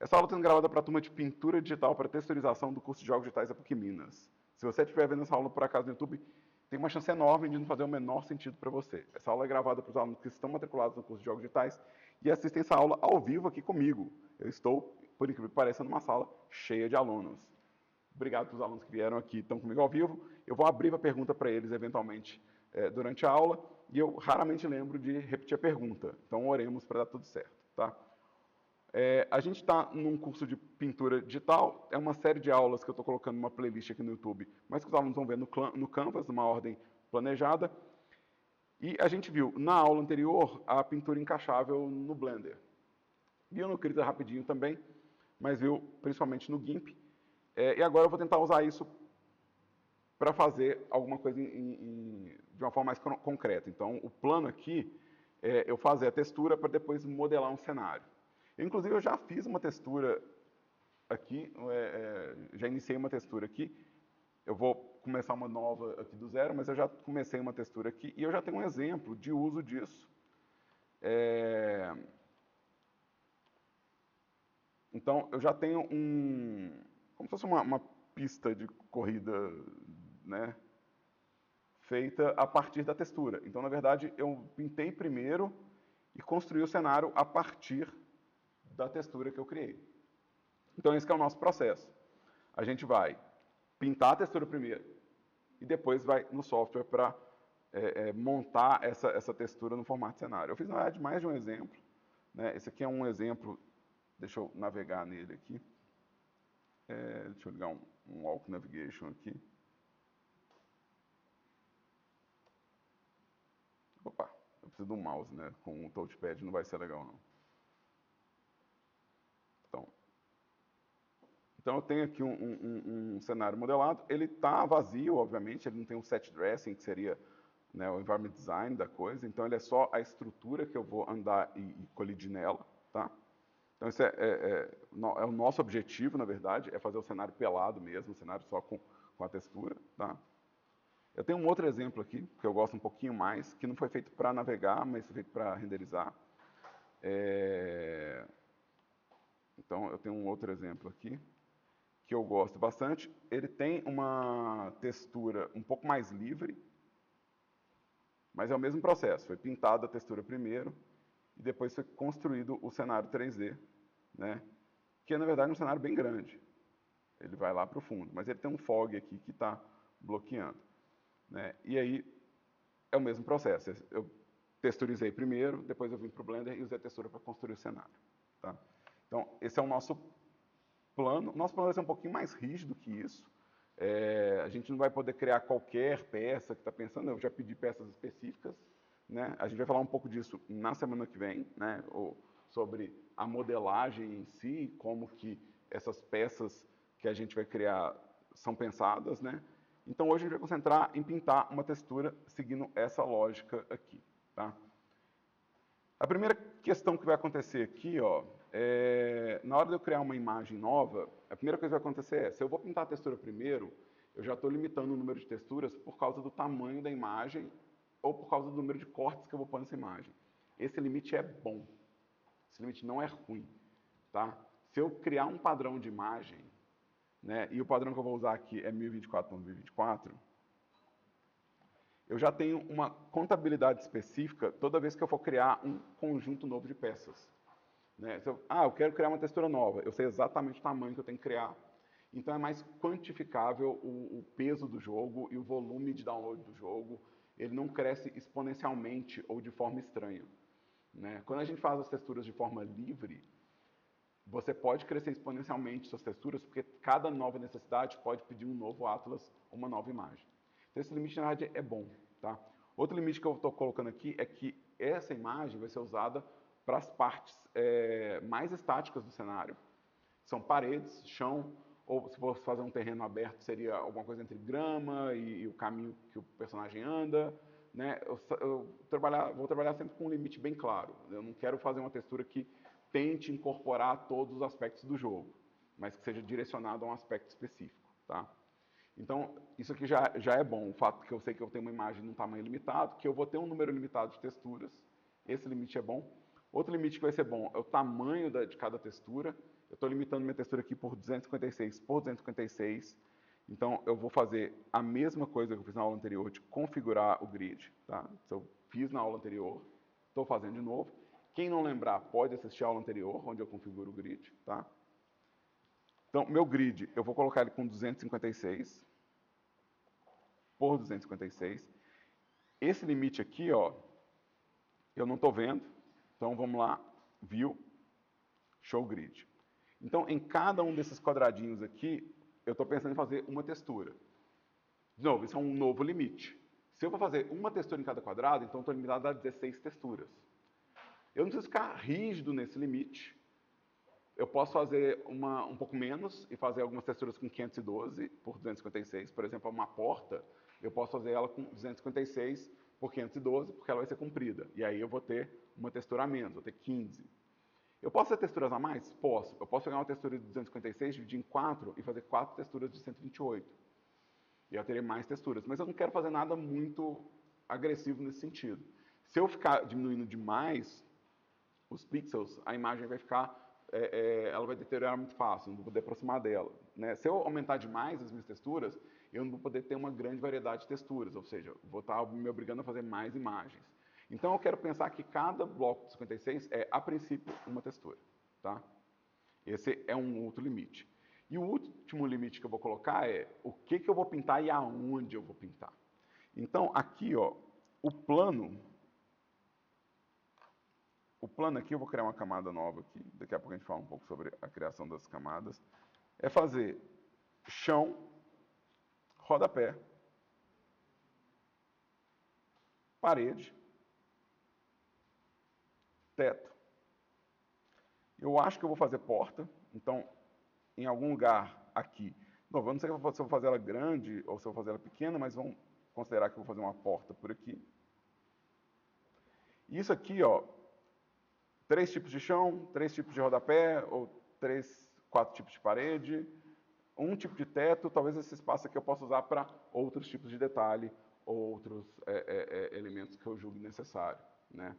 Essa aula está sendo gravada para a turma de pintura digital para texturização do curso de Jogos Digitais da PUC Minas. Se você estiver vendo essa aula por acaso no YouTube, tem uma chance enorme de não fazer o menor sentido para você. Essa aula é gravada para os alunos que estão matriculados no curso de Jogos Digitais e assistem essa aula ao vivo aqui comigo. Eu estou, por incrível que pareça, numa sala cheia de alunos. Obrigado para os alunos que vieram aqui e estão comigo ao vivo. Eu vou abrir a pergunta para eles, eventualmente, durante a aula, e eu raramente lembro de repetir a pergunta. Então, oremos para dar tudo certo, tá? A gente está num curso de pintura digital, é uma série de aulas que eu estou colocando numa playlist aqui no YouTube, mas que os alunos vão ver no Canvas, numa ordem planejada. E a gente viu, na aula anterior, a pintura encaixável no Blender. Viu no Krita rapidinho também, mas viu principalmente no GIMP. E agora eu vou tentar usar isso para fazer alguma coisa de uma forma mais concreta. Então, o plano aqui é eu fazer a textura para depois modelar um cenário. Inclusive, eu já fiz uma textura aqui, já iniciei uma textura aqui. Eu vou começar uma nova aqui do zero, mas eu já comecei uma textura aqui e eu já tenho um exemplo de uso disso. Então, eu já tenho como se fosse uma pista de corrida, né, feita a partir da textura. Então, na verdade, eu pintei primeiro e construí o cenário a partir da textura que eu criei. Então, esse é o nosso processo. A gente vai pintar a textura primeiro e depois vai no software para montar essa textura no formato de cenário. Eu fiz, na verdade, mais de um exemplo. Né? Esse aqui é um exemplo, deixa eu navegar nele aqui. Deixa eu ligar um Walk Navigation aqui. Opa, eu preciso de um mouse, né? Com o touchpad não vai ser legal, não. Então eu tenho aqui um cenário modelado. Ele está vazio, obviamente, ele não tem um set dressing, que seria, né, o environment design da coisa. Então ele é só a estrutura que eu vou andar e colidir nela. Tá? Então esse é o nosso objetivo, na verdade, é fazer o cenário pelado mesmo, o cenário só com a textura. Tá? Eu tenho um outro exemplo aqui, que eu gosto um pouquinho mais, que não foi feito para navegar, mas foi feito para renderizar. Então eu tenho um outro exemplo aqui, que eu gosto bastante. Ele tem uma textura um pouco mais livre, mas é o mesmo processo. Foi pintada a textura primeiro e depois foi construído o cenário 3D, né? Que é, na verdade, um cenário bem grande. Ele vai lá para o fundo, mas ele tem um fog aqui que está bloqueando. Né? E aí é o mesmo processo. Eu texturizei primeiro, depois eu vim para o Blender e usei a textura para construir o cenário. Tá? Então, esse é o nosso plano. Nosso plano vai ser um pouquinho mais rígido que isso. A gente não vai poder criar qualquer peça que está pensando, eu já pedi peças específicas. Né? A gente vai falar um pouco disso na semana que vem, né? Sobre a modelagem em si, como que essas peças que a gente vai criar são pensadas. Né? Então hoje a gente vai concentrar em pintar uma textura seguindo essa lógica aqui. Tá? A primeira questão que vai acontecer aqui, ó, na hora de eu criar uma imagem nova, a primeira coisa que vai acontecer é, se eu vou pintar a textura primeiro, eu já estou limitando o número de texturas por causa do tamanho da imagem ou por causa do número de cortes que eu vou pôr nessa imagem. Esse limite é bom. Esse limite não é ruim. Tá? Se eu criar um padrão de imagem, né, e o padrão que eu vou usar aqui é 1024 por 1024, eu já tenho uma contabilidade específica toda vez que eu for criar um conjunto novo de peças. Né? Eu quero criar uma textura nova, eu sei exatamente o tamanho que eu tenho que criar. Então é mais quantificável o peso do jogo e o volume de download do jogo. Ele não cresce exponencialmente ou de forma estranha. Né? Quando a gente faz as texturas de forma livre, você pode crescer exponencialmente suas texturas, porque cada nova necessidade pode pedir um novo atlas ou uma nova imagem. Então esse limite, na verdade, é bom. Tá? Outro limite que eu estou colocando aqui é que essa imagem vai ser usada para as partes mais estáticas do cenário. São paredes, chão, ou se fosse fazer um terreno aberto, seria alguma coisa entre grama e o caminho que o personagem anda. Né? Eu vou trabalhar sempre com um limite bem claro. Eu não quero fazer uma textura que tente incorporar todos os aspectos do jogo, mas que seja direcionado a um aspecto específico. Tá? Então, isso aqui já é bom. O fato que eu sei que eu tenho uma imagem num tamanho limitado, que eu vou ter um número limitado de texturas, esse limite é bom. Outro limite que vai ser bom é o tamanho de cada textura. eu estou limitando minha textura aqui por 256 por 256. Então, eu vou fazer a mesma coisa que eu fiz na aula anterior, de configurar o grid. Tá? Se eu fiz na aula anterior, estou fazendo de novo. Quem não lembrar, pode assistir a aula anterior, onde eu configuro o grid. Tá? Então, meu grid, eu vou colocar ele com 256 por 256. Esse limite aqui, ó, eu não estou vendo. Então, vamos lá, View, Show Grid. Então, em cada um desses quadradinhos aqui, eu estou pensando em fazer uma textura. De novo, isso é um novo limite. Se eu for fazer uma textura em cada quadrado, então estou limitado a 16 texturas. Eu não preciso ficar rígido nesse limite. Eu posso fazer um pouco menos e fazer algumas texturas com 512 por 256. Por exemplo, uma porta, eu posso fazer ela com 256 por 512, porque ela vai ser comprida. E aí eu vou ter uma textura a menos, vou ter 15. Eu posso fazer texturas a mais? Posso. Eu posso pegar uma textura de 256, dividir em 4 e fazer 4 texturas de 128. E eu terei mais texturas. Mas eu não quero fazer nada muito agressivo nesse sentido. Se eu ficar diminuindo demais os pixels, a imagem vai ficar... ela vai deteriorar muito fácil, não vou poder aproximar dela. Né? Se eu aumentar demais as minhas texturas, eu não vou poder ter uma grande variedade de texturas. Ou seja, vou estar me obrigando a fazer mais imagens. Então, eu quero pensar que cada bloco de 56 é, a princípio, uma textura. Tá? Esse é um outro limite. E o último limite que eu vou colocar é o que eu vou pintar e aonde eu vou pintar. Então, aqui, ó, o plano aqui, eu vou criar uma camada nova aqui. Daqui a pouco a gente fala um pouco sobre a criação das camadas. É fazer chão, rodapé, parede, teto. Eu acho que eu vou fazer porta, então, em algum lugar aqui. Não, eu não sei se eu vou fazer ela grande ou se eu vou fazer ela pequena, mas vamos considerar que eu vou fazer uma porta por aqui. Isso aqui, ó, 3 tipos de chão, 3 tipos de rodapé, ou 4 tipos de parede, um tipo de teto. Talvez esse espaço aqui eu possa usar para outros tipos de detalhe, ou outros elementos que eu julgue necessário. Né?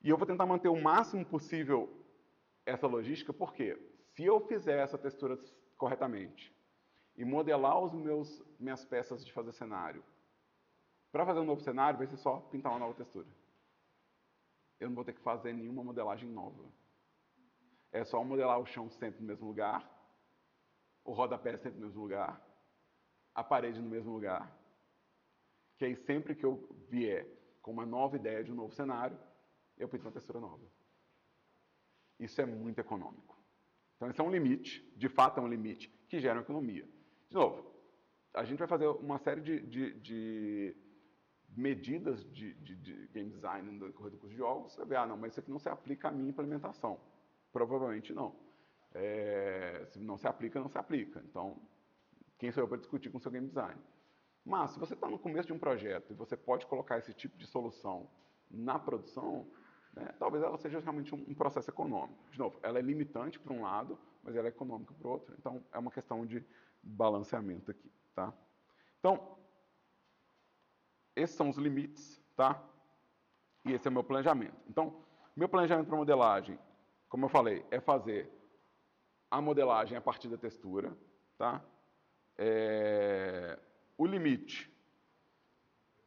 E eu vou tentar manter o máximo possível essa logística, porque se eu fizer essa textura corretamente e modelar minhas peças de fazer cenário, para fazer um novo cenário vai ser só pintar uma nova textura. Eu não vou ter que fazer nenhuma modelagem nova. É só modelar o chão sempre no mesmo lugar, o rodapé sempre no mesmo lugar, a parede no mesmo lugar. Que aí sempre que eu vier com uma nova ideia de um novo cenário, eu pinto uma textura nova. Isso é muito econômico. Então esse é um limite, de fato é um limite, que gera uma economia. De novo, a gente vai fazer uma série de medidas de game design no decorrer do curso de jogos. Você vai ver, não, mas isso aqui não se aplica à minha implementação. Provavelmente não. Se não se aplica, não se aplica. Então, quem sou eu para discutir com o seu game design? Mas, se você está no começo de um projeto e você pode colocar esse tipo de solução na produção, né, talvez ela seja realmente um processo econômico. De novo, ela é limitante para um lado, mas ela é econômica para o outro. Então, é uma questão de balanceamento aqui. Tá? Então, esses são os limites, tá? E esse é o meu planejamento. Então, meu planejamento para modelagem, como eu falei, é fazer a modelagem a partir da textura, tá? O limite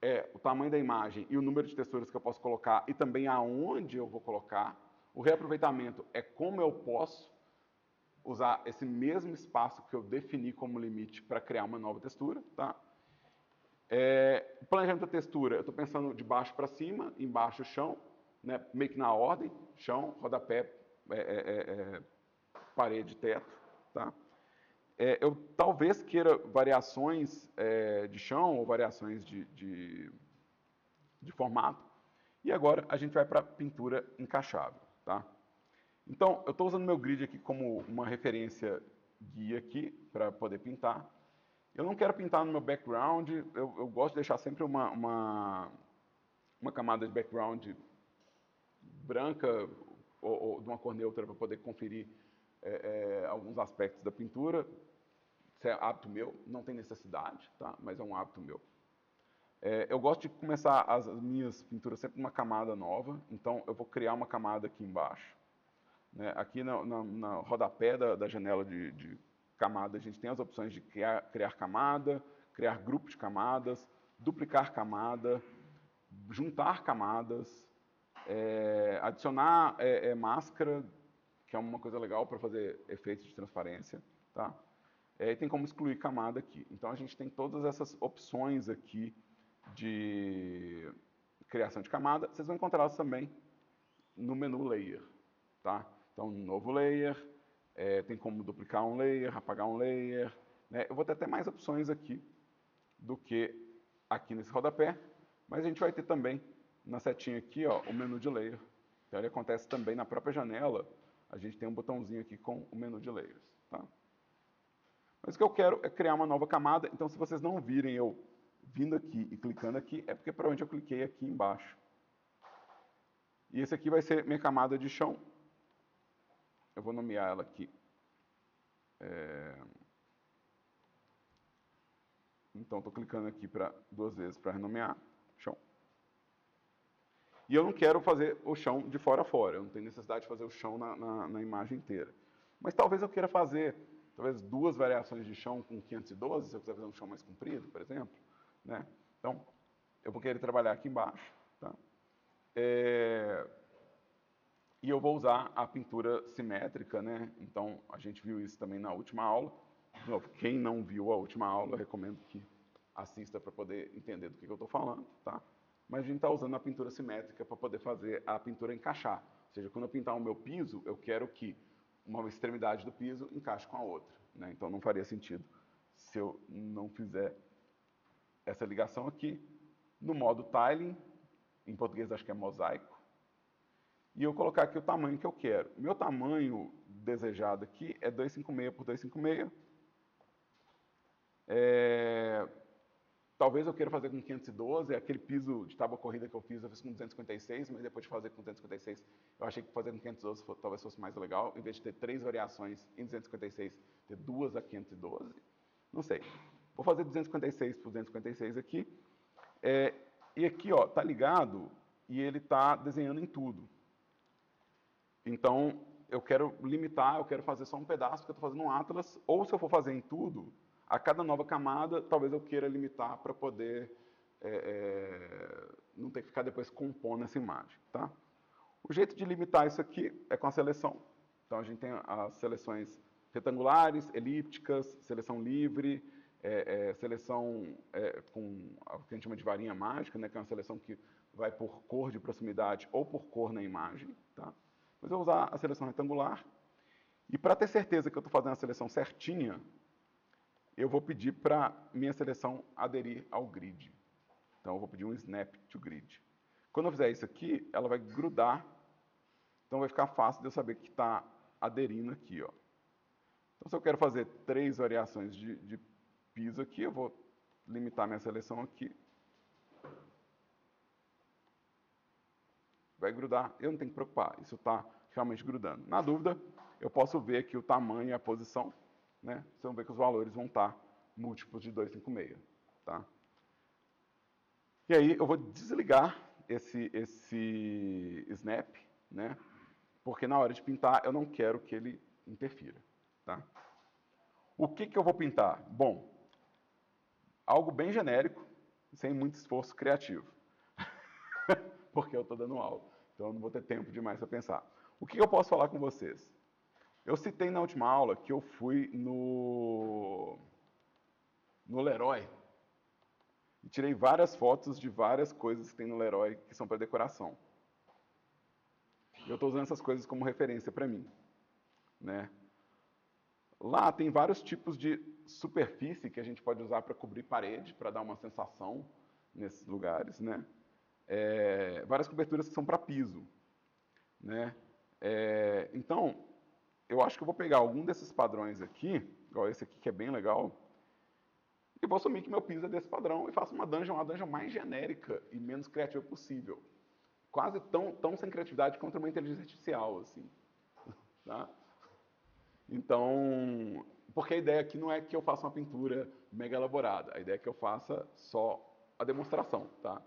é o tamanho da imagem e o número de texturas que eu posso colocar e também aonde eu vou colocar. O reaproveitamento é como eu posso usar esse mesmo espaço que eu defini como limite para criar uma nova textura, tá? O planejamento da textura, eu estou pensando de baixo para cima, embaixo chão, né, meio que na ordem, chão, rodapé, parede, teto. Tá? Eu talvez queira variações de chão ou variações de formato. E agora a gente vai para pintura encaixável. Tá? Então, eu estou usando meu grid aqui como uma referência guia aqui para poder pintar. Eu não quero pintar no meu background, eu gosto de deixar sempre uma camada de background branca ou de uma cor neutra para poder conferir alguns aspectos da pintura. Isso é hábito meu, não tem necessidade, tá? Mas é um hábito meu. Eu gosto de começar as minhas pinturas sempre numa camada nova, então eu vou criar uma camada aqui embaixo. né? Aqui na rodapé da janela de camada, a gente tem as opções de criar camada, criar grupo de camadas, duplicar camada, juntar camadas, adicionar máscara, que é uma coisa legal para fazer efeitos de transparência, tá? E tem como excluir camada aqui. Então a gente tem todas essas opções aqui de criação de camada. Vocês vão encontrá-las também no menu Layer, tá? Então, novo Layer, tem como duplicar um Layer, apagar um Layer, né? Eu vou ter até mais opções aqui do que aqui nesse rodapé, mas a gente vai ter também na setinha aqui, ó, o menu de Layer. Então ele acontece também na própria janela, a gente tem um botãozinho aqui com o menu de Layers, tá? Mas o que eu quero é criar uma nova camada, então se vocês não virem eu vindo aqui e clicando aqui, é porque provavelmente eu cliquei aqui embaixo. E esse aqui vai ser minha camada de chão. Eu vou nomear ela aqui. Então, estou clicando aqui duas vezes para renomear chão. E eu não quero fazer o chão de fora a fora, eu não tenho necessidade de fazer o chão na imagem inteira. Mas talvez eu queira fazer talvez 2 variações de chão com 512, se eu quiser fazer um chão mais comprido, por exemplo, né? Então, eu vou querer trabalhar aqui embaixo, tá? E eu vou usar a pintura simétrica, né? Então, a gente viu isso também na última aula. De novo, quem não viu a última aula, eu recomendo que assista para poder entender do que eu estou falando, tá? Mas a gente está usando a pintura simétrica para poder fazer a pintura encaixar. Ou seja, quando eu pintar o meu piso, eu quero que uma extremidade do piso encaixe com a outra, né? Então não faria sentido se eu não fizer essa ligação aqui. No modo tiling, em português acho que é mosaico, e eu colocar aqui o tamanho que eu quero. Meu tamanho desejado aqui é 256 por 256. Talvez eu queira fazer com 512, aquele piso de tábua corrida que eu fiz com 256, mas depois de fazer com 256, eu achei que fazer com 512 talvez fosse mais legal, em vez de ter 3 variações em 256, ter 2 a 512. Não sei. Vou fazer 256 por 256 aqui. E aqui, ó, tá ligado e ele tá desenhando em tudo. Então, eu quero limitar, eu quero fazer só um pedaço, porque eu estou fazendo um atlas, ou se eu for fazer em tudo, a cada nova camada, talvez eu queira limitar para poder não ter que ficar depois compondo essa imagem, tá? O jeito de limitar isso aqui é com a seleção. Então, a gente tem as seleções retangulares, elípticas, seleção livre, seleção com o que a gente chama de varinha mágica, né, que é uma seleção que vai por cor de proximidade ou por cor na imagem, tá? Mas eu vou usar a seleção retangular. E para ter certeza que eu estou fazendo a seleção certinha, eu vou pedir para minha seleção aderir ao grid. Então, eu vou pedir um snap to grid. Quando eu fizer isso aqui, ela vai grudar. Então, vai ficar fácil de eu saber que está aderindo aqui, ó. Então, se eu quero fazer 3 variações de piso aqui, eu vou limitar minha seleção aqui. Vai grudar, eu não tenho que preocupar, isso está realmente grudando. Na dúvida, eu posso ver aqui o tamanho e a posição, né? Vocês vão ver que os valores vão estar múltiplos de 256, tá? E aí eu vou desligar esse snap, né? Porque na hora de pintar eu não quero que ele interfira, tá? O que eu vou pintar? Bom, algo bem genérico, sem muito esforço criativo. Porque eu estou dando aula, então eu não vou ter tempo demais para pensar. O que eu posso falar com vocês? Eu citei na última aula que eu fui no Leroy e tirei várias fotos de várias coisas que tem no Leroy que são para decoração. Eu estou usando essas coisas como referência para mim, né? Lá tem vários tipos de superfície que a gente pode usar para cobrir parede, para dar uma sensação nesses lugares, né? Várias coberturas que são para piso, né? Então, eu acho que eu vou pegar algum desses padrões aqui, igual esse aqui que é bem legal, e vou assumir que meu piso é desse padrão e faço uma dungeon mais genérica e menos criativa possível. Quase tão sem criatividade quanto uma inteligência artificial, assim. Tá? Então, porque a ideia aqui não é que eu faça uma pintura mega elaborada, a ideia é que eu faça só a demonstração, tá?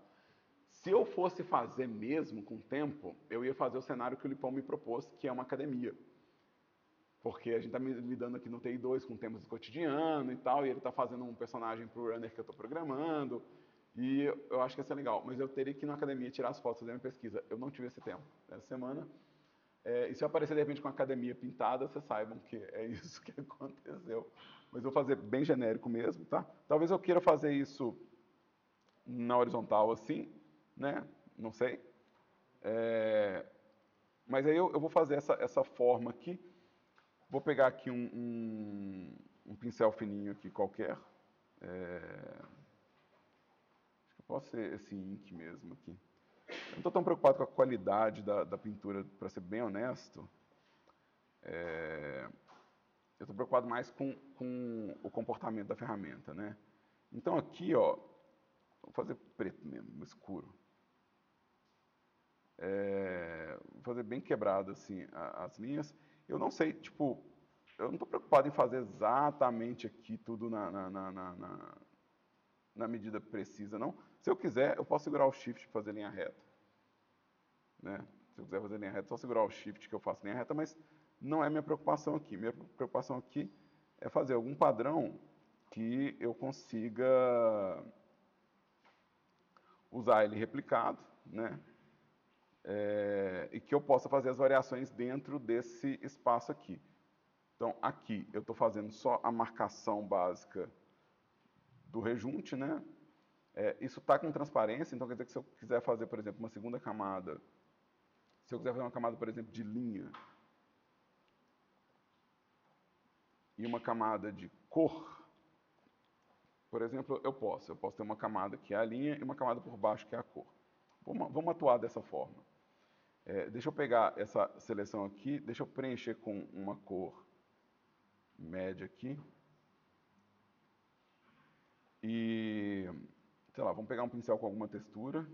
Se eu fosse fazer mesmo com tempo, eu ia fazer o cenário que o Lipão me propôs, que é uma academia. Porque a gente está lidando aqui no TI2 com temas do cotidiano e tal, e ele está fazendo um personagem para o runner que eu estou programando, e eu acho que ia ser legal. Mas eu teria que ir na academia tirar as fotos, fazer minha pesquisa. Eu não tive esse tempo essa semana. E se eu aparecer de repente com a academia pintada, vocês saibam que é isso que aconteceu. Mas eu vou fazer bem genérico mesmo, tá? Talvez eu queira fazer isso na horizontal assim, né? Não sei. Mas aí eu vou fazer essa forma aqui. Vou pegar aqui um pincel fininho aqui qualquer. Acho que pode ser esse ink mesmo aqui. Eu não estou tão preocupado com a qualidade da pintura, para ser bem honesto. Eu estou preocupado mais com o comportamento da ferramenta, né? Então aqui, ó, vou fazer preto mesmo, escuro. Vou fazer bem quebrado assim as linhas. Eu não sei, tipo, eu não estou preocupado em fazer exatamente aqui tudo na medida precisa, não. Se eu quiser, eu posso segurar o Shift e fazer linha reta. Né? Se eu quiser fazer linha reta, é só segurar o Shift que eu faço linha reta, mas não é minha preocupação aqui. Minha preocupação aqui é fazer algum padrão que eu consiga usar ele replicado, né? E que eu possa fazer as variações dentro desse espaço aqui. Então, aqui eu estou fazendo só a marcação básica do rejunte, né? Isso está com transparência, então quer dizer que se eu quiser fazer, por exemplo, uma segunda camada, se eu quiser fazer uma camada, por exemplo, de linha, e uma camada de cor, por exemplo, eu posso ter uma camada que é a linha e uma camada por baixo que é a cor. Vamos atuar dessa forma. Deixa eu pegar essa seleção aqui, deixa eu preencher com uma cor média aqui. E, sei lá, vamos pegar um pincel com alguma textura.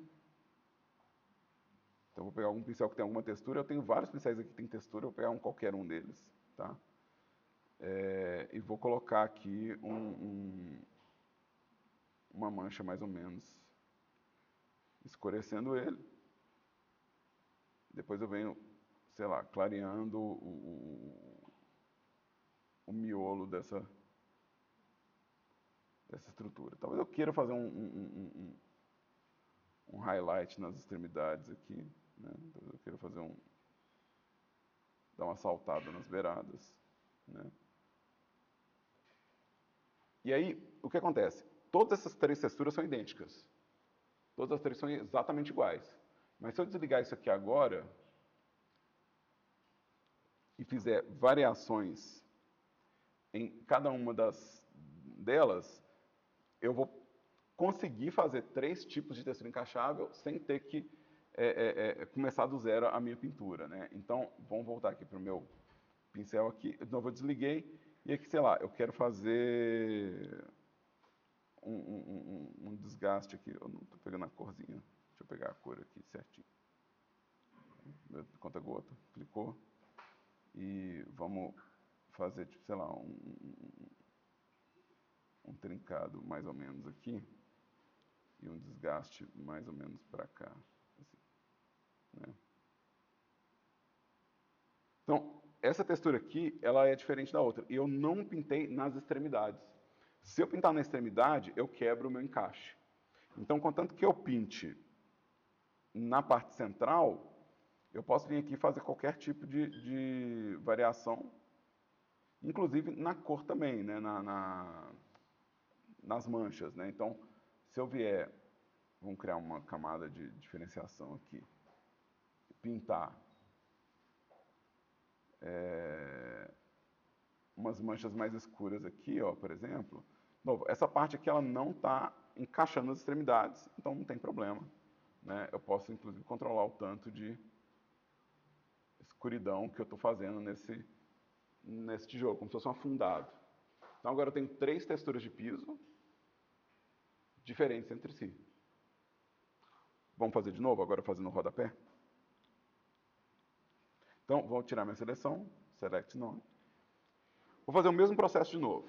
Então, vou pegar algum pincel que tem alguma textura. Eu tenho vários pincéis aqui que tem textura, eu vou pegar qualquer um deles, tá? E vou colocar aqui uma mancha mais ou menos, escurecendo ele. Depois eu venho, sei lá, clareando o miolo dessa estrutura. Talvez eu queira fazer um highlight nas extremidades aqui, né? Talvez eu queira fazer dar uma saltada nas beiradas, né? E aí, o que acontece? Todas essas três texturas são idênticas. Todas as três são exatamente iguais. Mas se eu desligar isso aqui agora e fizer variações em cada uma delas, eu vou conseguir fazer três tipos de textura encaixável sem ter que começar do zero a minha pintura, né? Então, vamos voltar aqui para o meu pincel aqui. De novo, eu desliguei e aqui, sei lá, eu quero fazer um desgaste aqui. Eu não estou pegando a corzinha. Deixa eu pegar a cor aqui certinho. Conta gota, clicou. E vamos fazer, tipo, sei lá, um trincado mais ou menos aqui. E um desgaste mais ou menos para cá. Assim, né? Então, essa textura aqui, ela é diferente da outra. E eu não pintei nas extremidades. Se eu pintar na extremidade, eu quebro o meu encaixe. Então, contanto que eu pinte na parte central, eu posso vir aqui e fazer qualquer tipo de variação, inclusive na cor também, né? Nas manchas, né? Então, se eu vier, vamos criar uma camada de diferenciação aqui, pintar umas manchas mais escuras aqui, ó, por exemplo. Novo, essa parte aqui ela não está encaixando nas extremidades, então não tem problema, né? Eu posso inclusive controlar o tanto de escuridão que eu estou fazendo nesse tijolo, como se fosse um afundado. Então agora eu tenho três texturas de piso diferentes entre si. Vamos fazer de novo, agora fazendo o rodapé? Então, vou tirar minha seleção, Select None. Vou fazer o mesmo processo de novo,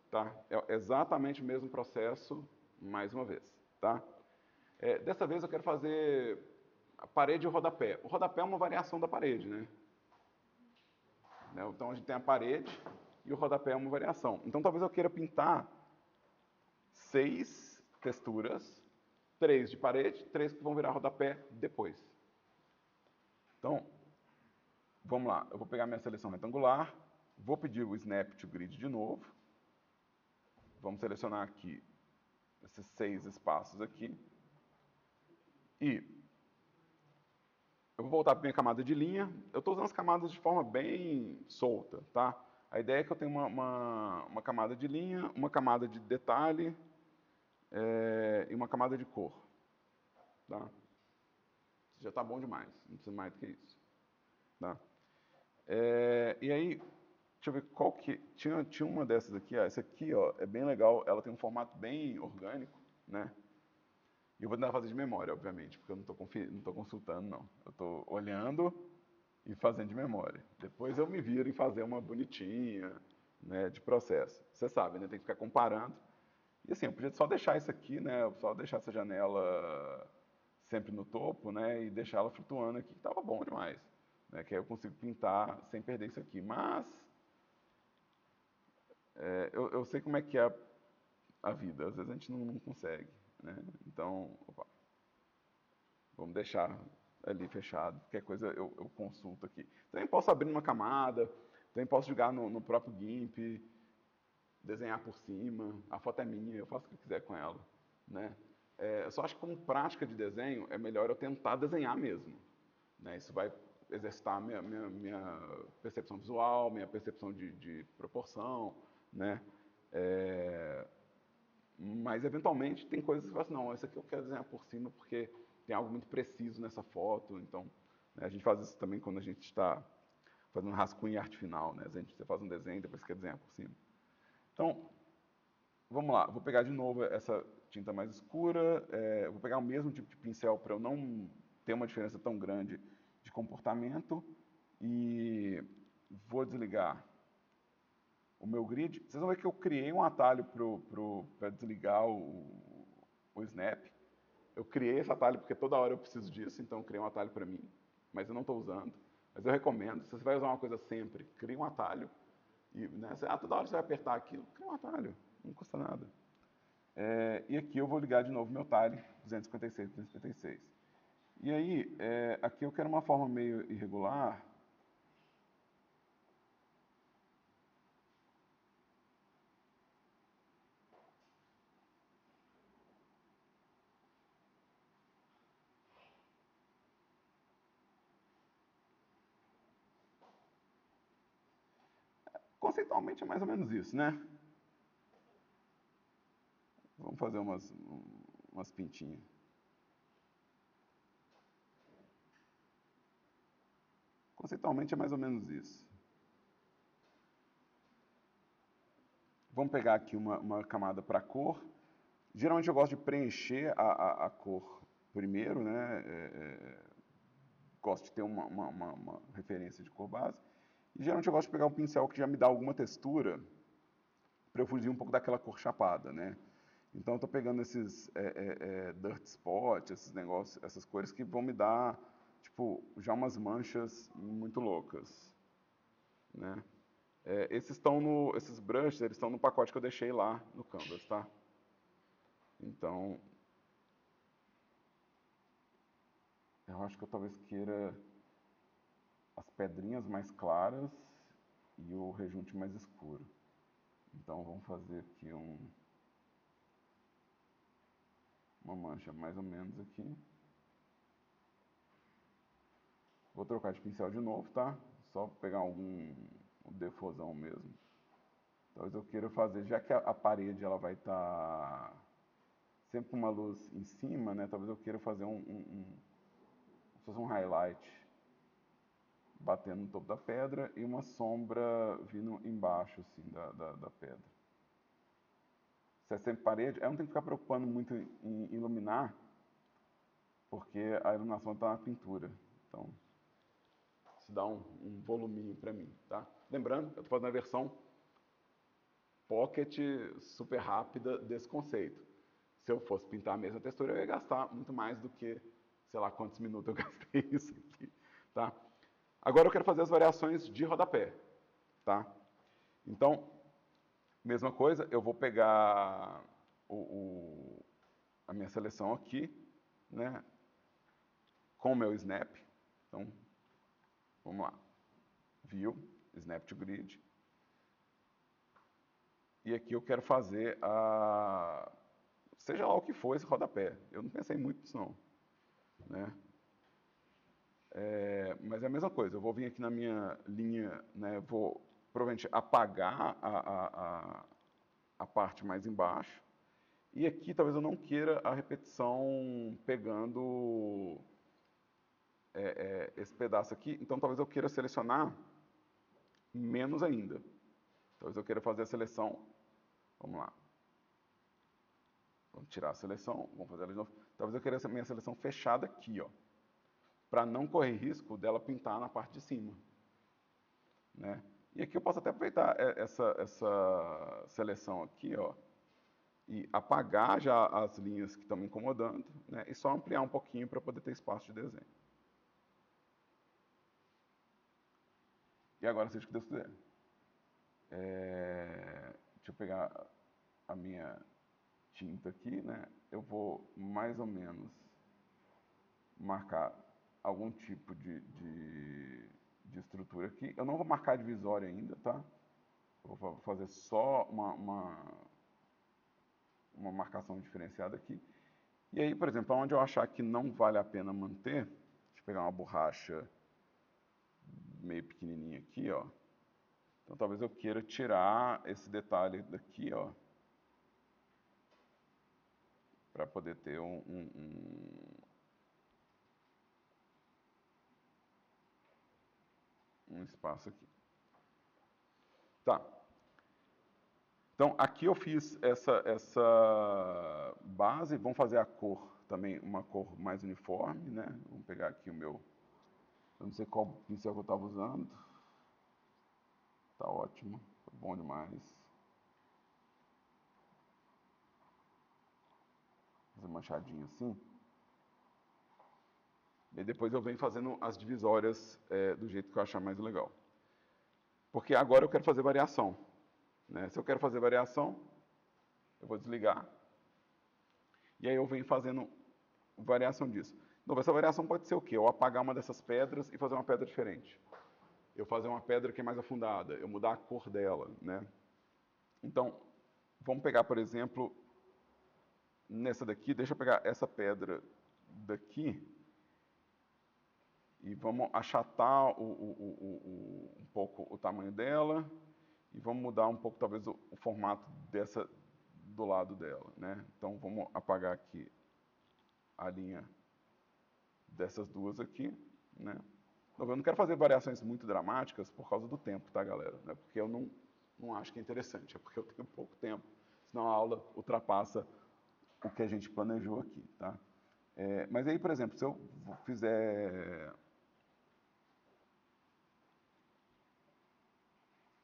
tá? É exatamente o mesmo processo, mais uma vez, tá? Dessa vez eu quero fazer a parede e o rodapé. O rodapé é uma variação da parede, né? Então a gente tem a parede e o rodapé é uma variação. Então talvez eu queira pintar 6 texturas, 3 de parede, 3 que vão virar rodapé depois. Então, vamos lá. Eu vou pegar minha seleção retangular, vou pedir o Snap to Grid de novo. Vamos selecionar aqui esses 6 espaços aqui. E eu vou voltar para minha camada de linha. Eu estou usando as camadas de forma bem solta, tá? A ideia é que eu tenho uma camada de linha, uma camada de detalhe e uma camada de cor. Tá? Já está bom demais, não precisa mais do que isso. Tá? E aí, deixa eu ver qual que... Tinha uma dessas aqui, ó. Essa aqui ó, é bem legal, ela tem um formato bem orgânico, né? E eu vou tentar fazer de memória, obviamente, porque eu não estou consultando, não. Eu estou olhando e fazendo de memória. Depois eu me viro em fazer uma bonitinha, né, de processo. Você sabe, né? Tem que ficar comparando. E assim, eu podia só deixar isso aqui, né? Só deixar essa janela sempre no topo, né? E deixar ela flutuando aqui, que tava bom demais. Né? Que aí eu consigo pintar sem perder isso aqui. Mas eu sei como é que é a vida. Às vezes a gente não consegue, né? Então, opa, vamos deixar ali fechado. Qualquer coisa eu consulto aqui. Também posso abrir uma camada, também posso jogar no próprio GIMP, desenhar por cima. A foto é minha, eu faço o que eu quiser com ela, né? Eu só acho que como prática de desenho é melhor eu tentar desenhar mesmo, né? Isso vai exercitar a minha percepção visual, minha percepção de proporção, né? Mas eventualmente tem coisas que você fala assim, não, essa aqui eu quero desenhar por cima porque tem algo muito preciso nessa foto, então né, a gente faz isso também quando a gente está fazendo rascunho e arte final, né? Você faz um desenho e depois quer desenhar por cima. Então, vamos lá, vou pegar de novo essa tinta mais escura, vou pegar o mesmo tipo de pincel para eu não ter uma diferença tão grande de comportamento e vou desligar o meu grid. Vocês vão ver que eu criei um atalho para desligar o Snap. Eu criei esse atalho porque toda hora eu preciso disso, então eu criei um atalho para mim, mas eu não estou usando. Mas eu recomendo, se você vai usar uma coisa sempre, crie um atalho. E, né, toda hora você vai apertar aquilo, cria um atalho, não custa nada. E aqui eu vou ligar de novo meu tile, 256, 256. E aí, aqui eu quero uma forma meio irregular. Conceitualmente é mais ou menos isso, né? Vamos fazer umas pintinhas. Conceitualmente é mais ou menos isso. Vamos pegar aqui uma camada para cor. Geralmente eu gosto de preencher a cor primeiro, né? Gosto de ter uma referência de cor base. E geralmente eu gosto de pegar um pincel que já me dá alguma textura para eu fugir um pouco daquela cor chapada, né? Então eu estou pegando esses dirt spot, esses negócios, essas cores que vão me dar, tipo, já umas manchas muito loucas, né? Esses brushes, eles estão no pacote que eu deixei lá no Canvas, tá? Então, eu acho que eu talvez queira as pedrinhas mais claras e o rejunte mais escuro. Então vamos fazer aqui uma mancha mais ou menos aqui. Vou trocar de pincel de novo, tá? Só pegar um defosão mesmo. Talvez eu queira fazer, já que a parede ela vai estar sempre com uma luz em cima, né? Talvez eu queira fazer um highlight batendo no topo da pedra e uma sombra vindo embaixo, assim, da pedra. Se é sempre parede, eu não tenho que ficar preocupando muito em iluminar, porque a iluminação está na pintura. Então, isso dá um voluminho para mim, tá? Lembrando, eu estou fazendo a versão pocket super rápida desse conceito. se eu fosse pintar a mesma textura, eu ia gastar muito mais do que, sei lá quantos minutos eu gastei isso aqui, tá? Agora eu quero fazer as variações de rodapé, tá? Então, mesma coisa, eu vou pegar a minha seleção aqui, né, com o meu snap. Então, vamos lá. View, Snap to Grid. E aqui eu quero fazer a... seja lá o que for esse rodapé. Eu não pensei muito nisso não. Né? Mas é a mesma coisa. Eu vou vir aqui na minha linha, né, vou provavelmente apagar a parte mais embaixo. E aqui talvez eu não queira a repetição pegando esse pedaço aqui. Então talvez eu queira selecionar menos ainda. Talvez eu queira fazer a seleção. Vamos lá. Vamos tirar a seleção. Vamos fazer ela de novo. Talvez eu queira essa minha seleção fechada aqui, ó. Para não correr risco dela pintar na parte de cima. Né? E aqui eu posso até aproveitar essa seleção aqui, ó, e apagar já as linhas que estão me incomodando, né? E só ampliar um pouquinho para poder ter espaço de desenho. E agora seja o que Deus quiser. Deixa eu pegar a minha tinta aqui, né? Eu vou mais ou menos marcar algum tipo de estrutura aqui. Eu não vou marcar divisória ainda, tá? Eu vou fazer só uma marcação diferenciada aqui. E aí, por exemplo, onde eu achar que não vale a pena manter, deixa eu pegar uma borracha meio pequenininha aqui, ó. Então talvez eu queira tirar esse detalhe daqui, ó, para poder ter um espaço aqui. Tá. Então aqui eu fiz essa base, vamos fazer a cor também, uma cor mais uniforme, né? Vamos pegar aqui o meu, eu não sei qual pincel que eu estava usando. Tá ótimo, tá bom demais. Fazer manchadinho assim. E depois eu venho fazendo as divisórias do jeito que eu achar mais legal. Porque agora eu quero fazer variação. Né? Se eu quero fazer variação, eu vou desligar. E aí eu venho fazendo variação disso. Então, essa variação pode ser o quê? Eu apagar uma dessas pedras e fazer uma pedra diferente. Eu fazer uma pedra que é mais afundada, eu mudar a cor dela, né? Então, vamos pegar, por exemplo, nessa daqui, deixa eu pegar essa pedra daqui e vamos achatar um pouco o tamanho dela e vamos mudar um pouco, talvez, o formato dessa do lado dela, né? Então, vamos apagar aqui a linha dessas duas aqui, né? Eu não quero fazer variações muito dramáticas por causa do tempo, tá, galera? Não é porque eu não acho que é interessante, é porque eu tenho pouco tempo, senão a aula ultrapassa o que a gente planejou aqui, tá? Mas aí, por exemplo, se eu fizer,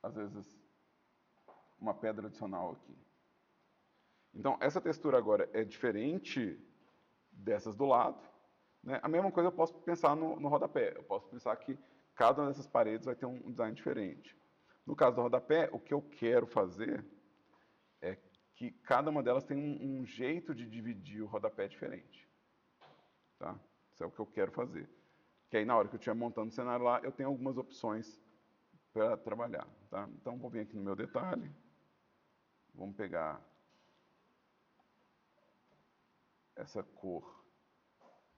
às vezes, uma pedra adicional aqui. Então, essa textura agora é diferente dessas do lado, né? A mesma coisa eu posso pensar no rodapé. Eu posso pensar que cada uma dessas paredes vai ter um design diferente. No caso do rodapé, o que eu quero fazer é que cada uma delas tem um jeito de dividir o rodapé diferente. Tá? Isso é o que eu quero fazer. Que aí na hora que eu estiver montando o cenário lá, eu tenho algumas opções para trabalhar. Tá? Então vou vir aqui no meu detalhe. Vamos pegar essa cor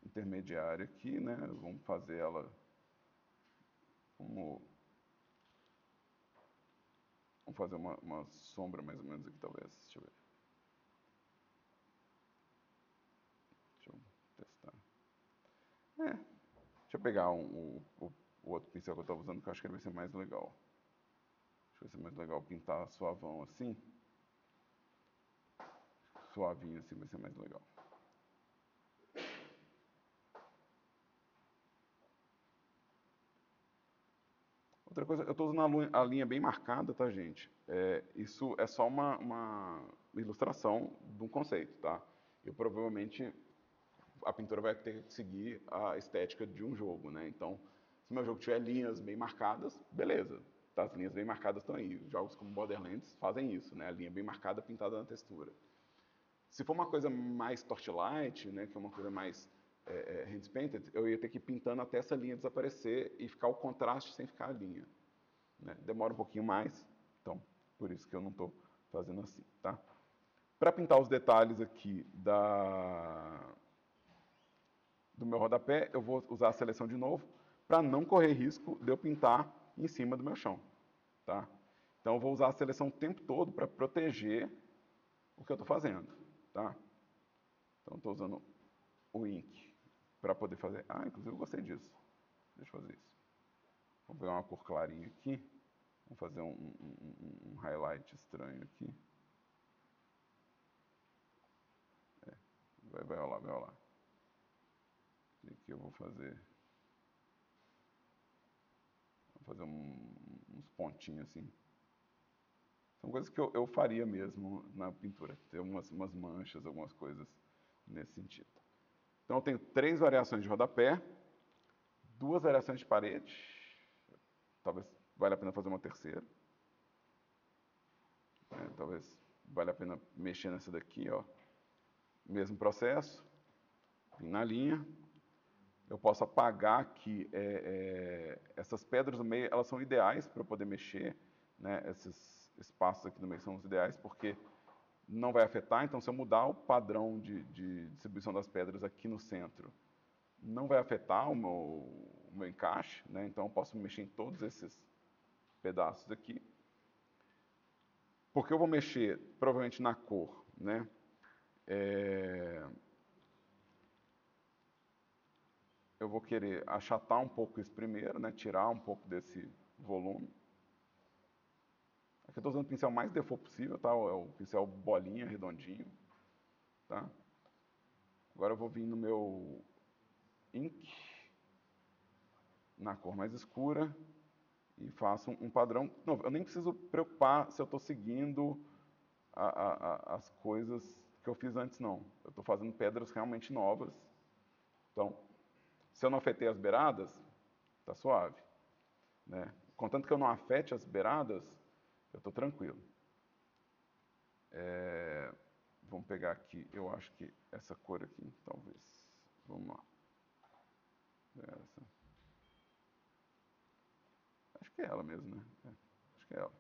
intermediária aqui, né? Vamos fazer ela como... Vamos fazer uma sombra mais ou menos aqui, talvez. Deixa eu ver. Deixa eu testar. Deixa eu pegar o outro pincel que eu estava usando, que eu acho que ele vai ser mais legal. Acho que vai ser mais legal pintar suavão assim. Suavinho assim vai ser mais legal. Outra coisa, eu estou usando a linha bem marcada, tá, gente? Isso é só uma ilustração de um conceito, tá? eu provavelmente a pintura vai ter que seguir a estética de um jogo, né? Então, se meu jogo tiver linhas bem marcadas, beleza. Tá, as linhas bem marcadas estão aí. Jogos como Borderlands fazem isso, né? A linha bem marcada pintada na textura. Se for uma coisa mais Torchlight, né, que é uma coisa mais hand painted, eu ia ter que ir pintando até essa linha desaparecer e ficar o contraste sem ficar a linha. Né? Demora um pouquinho mais, então por isso que eu não estou fazendo assim, tá? Para pintar os detalhes aqui do meu rodapé, eu vou usar a seleção de novo, para não correr risco de eu pintar em cima do meu chão, tá? Então eu vou usar a seleção o tempo todo para proteger o que eu estou fazendo, tá? Então estou usando o Ink para poder fazer. Ah, inclusive eu gostei disso. Deixa eu fazer isso. Vamos pegar uma cor clarinha aqui. Vamos fazer um highlight estranho aqui. Vai rolar, vai rolar. Aqui eu vou fazer uns pontinhos assim. São coisas que eu faria mesmo na pintura. Ter umas manchas, algumas coisas nesse sentido. Então eu tenho 3 variações de rodapé, 2 variações de parede. Talvez valha a pena fazer uma terceira. Talvez valha a pena mexer nessa daqui, ó. Mesmo processo. Vim na linha. Eu posso apagar aqui essas pedras no meio, elas são ideais para eu poder mexer, né? Esses espaços aqui no meio são os ideais porque não vai afetar. Então, se eu mudar o padrão de distribuição das pedras aqui no centro, não vai afetar o meu encaixe, né? Então, eu posso mexer em todos esses pedaços aqui. Porque eu vou mexer provavelmente na cor, né? Eu vou querer achatar um pouco isso primeiro, né? Tirar um pouco desse volume. Aqui eu estou usando o pincel mais default possível, tá? É o pincel bolinha, redondinho, tá? Agora eu vou vir no meu Ink, na cor mais escura, e faço um padrão. Não, eu nem preciso preocupar se eu estou seguindo as coisas que eu fiz antes, não. Eu estou fazendo pedras realmente novas. Então, se eu não afetei as beiradas, tá suave, né? Contanto que eu não afete as beiradas, eu estou tranquilo. Vamos pegar aqui, eu acho que essa cor aqui, talvez. Vamos lá. Essa. Acho que é ela mesmo, né? Acho que é ela.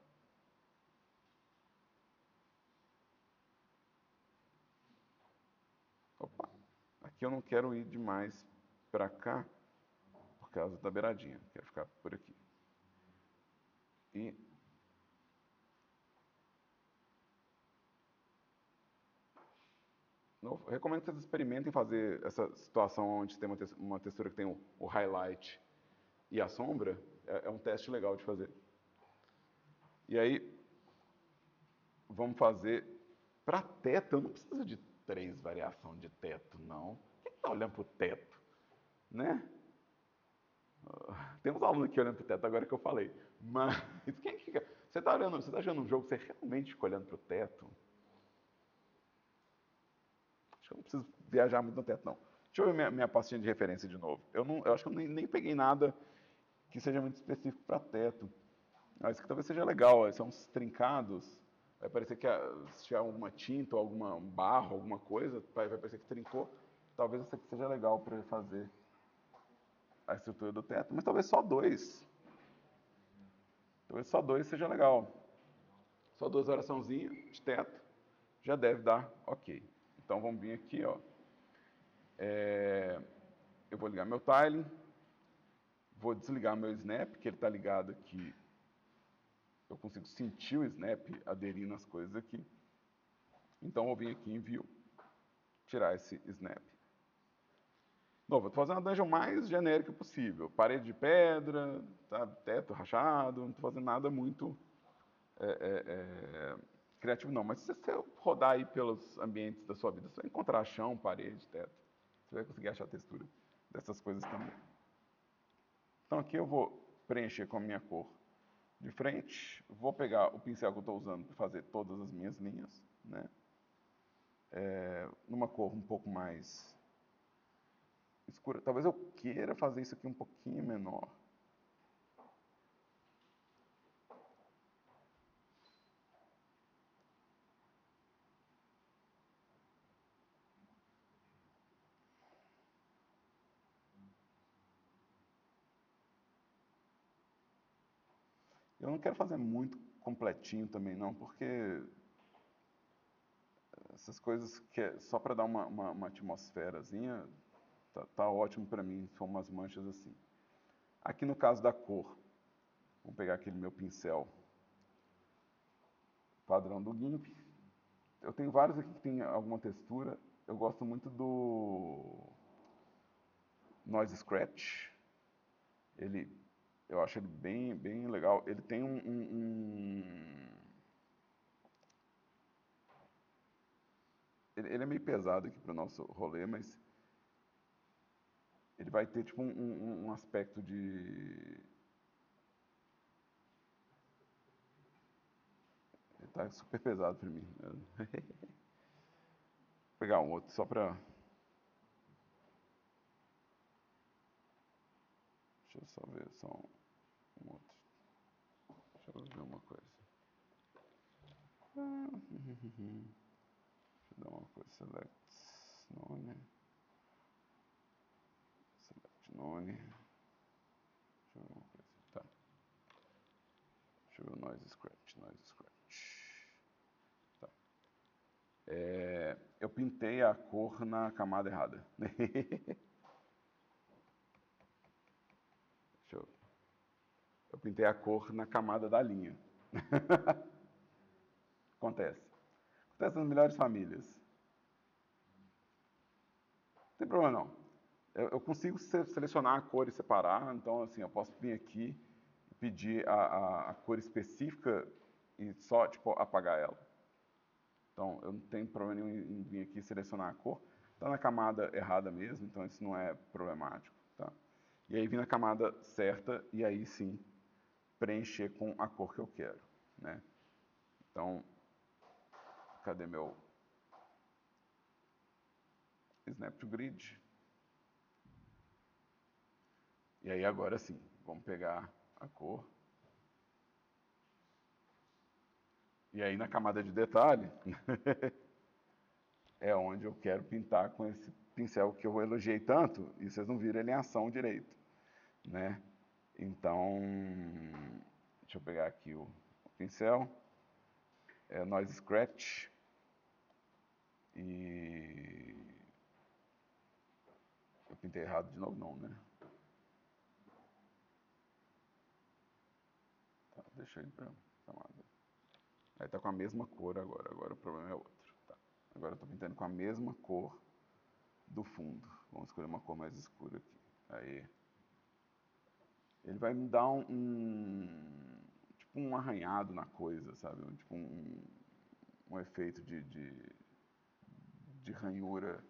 Opa, aqui eu não quero ir demais para cá por causa da beiradinha. Quero ficar por aqui. E eu recomendo que vocês experimentem fazer essa situação onde tem uma textura que tem o highlight e a sombra. É um teste legal de fazer. E aí, vamos fazer para teto. Eu não preciso de 3 variações de teto, não. Quem está olhando para o teto? Né? Tem uns alunos aqui olhando para o teto agora que eu falei. Mas quem fica. Você está jogando um jogo, você realmente fica olhando para o teto? Acho que eu não preciso viajar muito no teto, não. Deixa eu ver minha pastinha de referência de novo. Eu acho que eu nem peguei nada que seja muito específico para teto. Isso aqui talvez seja legal, ó, são uns trincados. Vai parecer que se tiver alguma tinta ou alguma barro, alguma coisa, vai parecer que trincou. Talvez isso aqui seja legal para fazer a estrutura do teto, mas talvez só 2. Talvez só 2 seja legal. Só 2 oraçãozinhas de teto já deve dar ok. Então vamos vir aqui, ó. Eu vou ligar meu tiling, vou desligar meu snap, que ele está ligado aqui. Eu consigo sentir o snap aderindo às coisas aqui. Então eu vou vir aqui em View, tirar esse snap. Novo, eu estou fazendo a dungeon mais genérica possível. Parede de pedra, tá? Teto rachado, não estou fazendo nada muito criativo não. Mas se você rodar aí pelos ambientes da sua vida, você vai encontrar chão, parede, teto. Você vai conseguir achar a textura dessas coisas também. Então aqui eu vou preencher com a minha cor de frente. Vou pegar o pincel que eu estou usando para fazer todas as minhas linhas, né? numa cor um pouco mais escura. Talvez eu queira fazer isso aqui um pouquinho menor. Eu não quero fazer muito completinho também não, porque essas coisas que é só para dar uma atmosferazinha, tá ótimo para mim, são umas manchas assim. Aqui no caso da cor, vamos pegar aquele meu pincel padrão do GIMP. Eu tenho vários aqui que tem alguma textura. Eu gosto muito do Noise Scratch. Eu acho ele bem legal. Ele tem ele é meio pesado aqui para o nosso rolê, mas ele vai ter tipo um aspecto de... Ele tá super pesado para mim. Vou pegar um outro só para... Deixa eu só ver só um outro. Deixa eu ver uma coisa. Deixa eu dar uma coisa. Select nome. Select nome. Deixa eu ver uma coisa. Tá. Deixa eu ver o Noise Scratch. Noise Scratch. Tá. Eu pintei a cor na camada errada. Eu pintei a cor na camada da linha. Acontece. Acontece nas melhores famílias. Não tem problema não. Eu consigo selecionar a cor e separar, então assim, eu posso vir aqui e pedir a cor específica e só tipo, apagar ela. Então eu não tenho problema nenhum em vir aqui e selecionar a cor. Está na camada errada mesmo, então isso não é problemático. Tá? E aí vir na camada certa e aí sim preencher com a cor que eu quero. Né? Então, cadê meu Snap to Grid? E aí agora sim, vamos pegar a cor. E aí na camada de detalhe, é onde eu quero pintar com esse pincel que eu elogiei tanto, e vocês não viram ele em ação direito, né? Então, deixa eu pegar aqui o pincel, Noise Scratch, e eu pintei errado de novo não, né? Tá, deixa ele pra camada. Aí tá com a mesma cor agora o problema é outro. Tá. Agora eu tô pintando com a mesma cor do fundo. Vamos escolher uma cor mais escura aqui. Aí. Ele vai me dar tipo um arranhado na coisa, sabe? Tipo um efeito de ranhura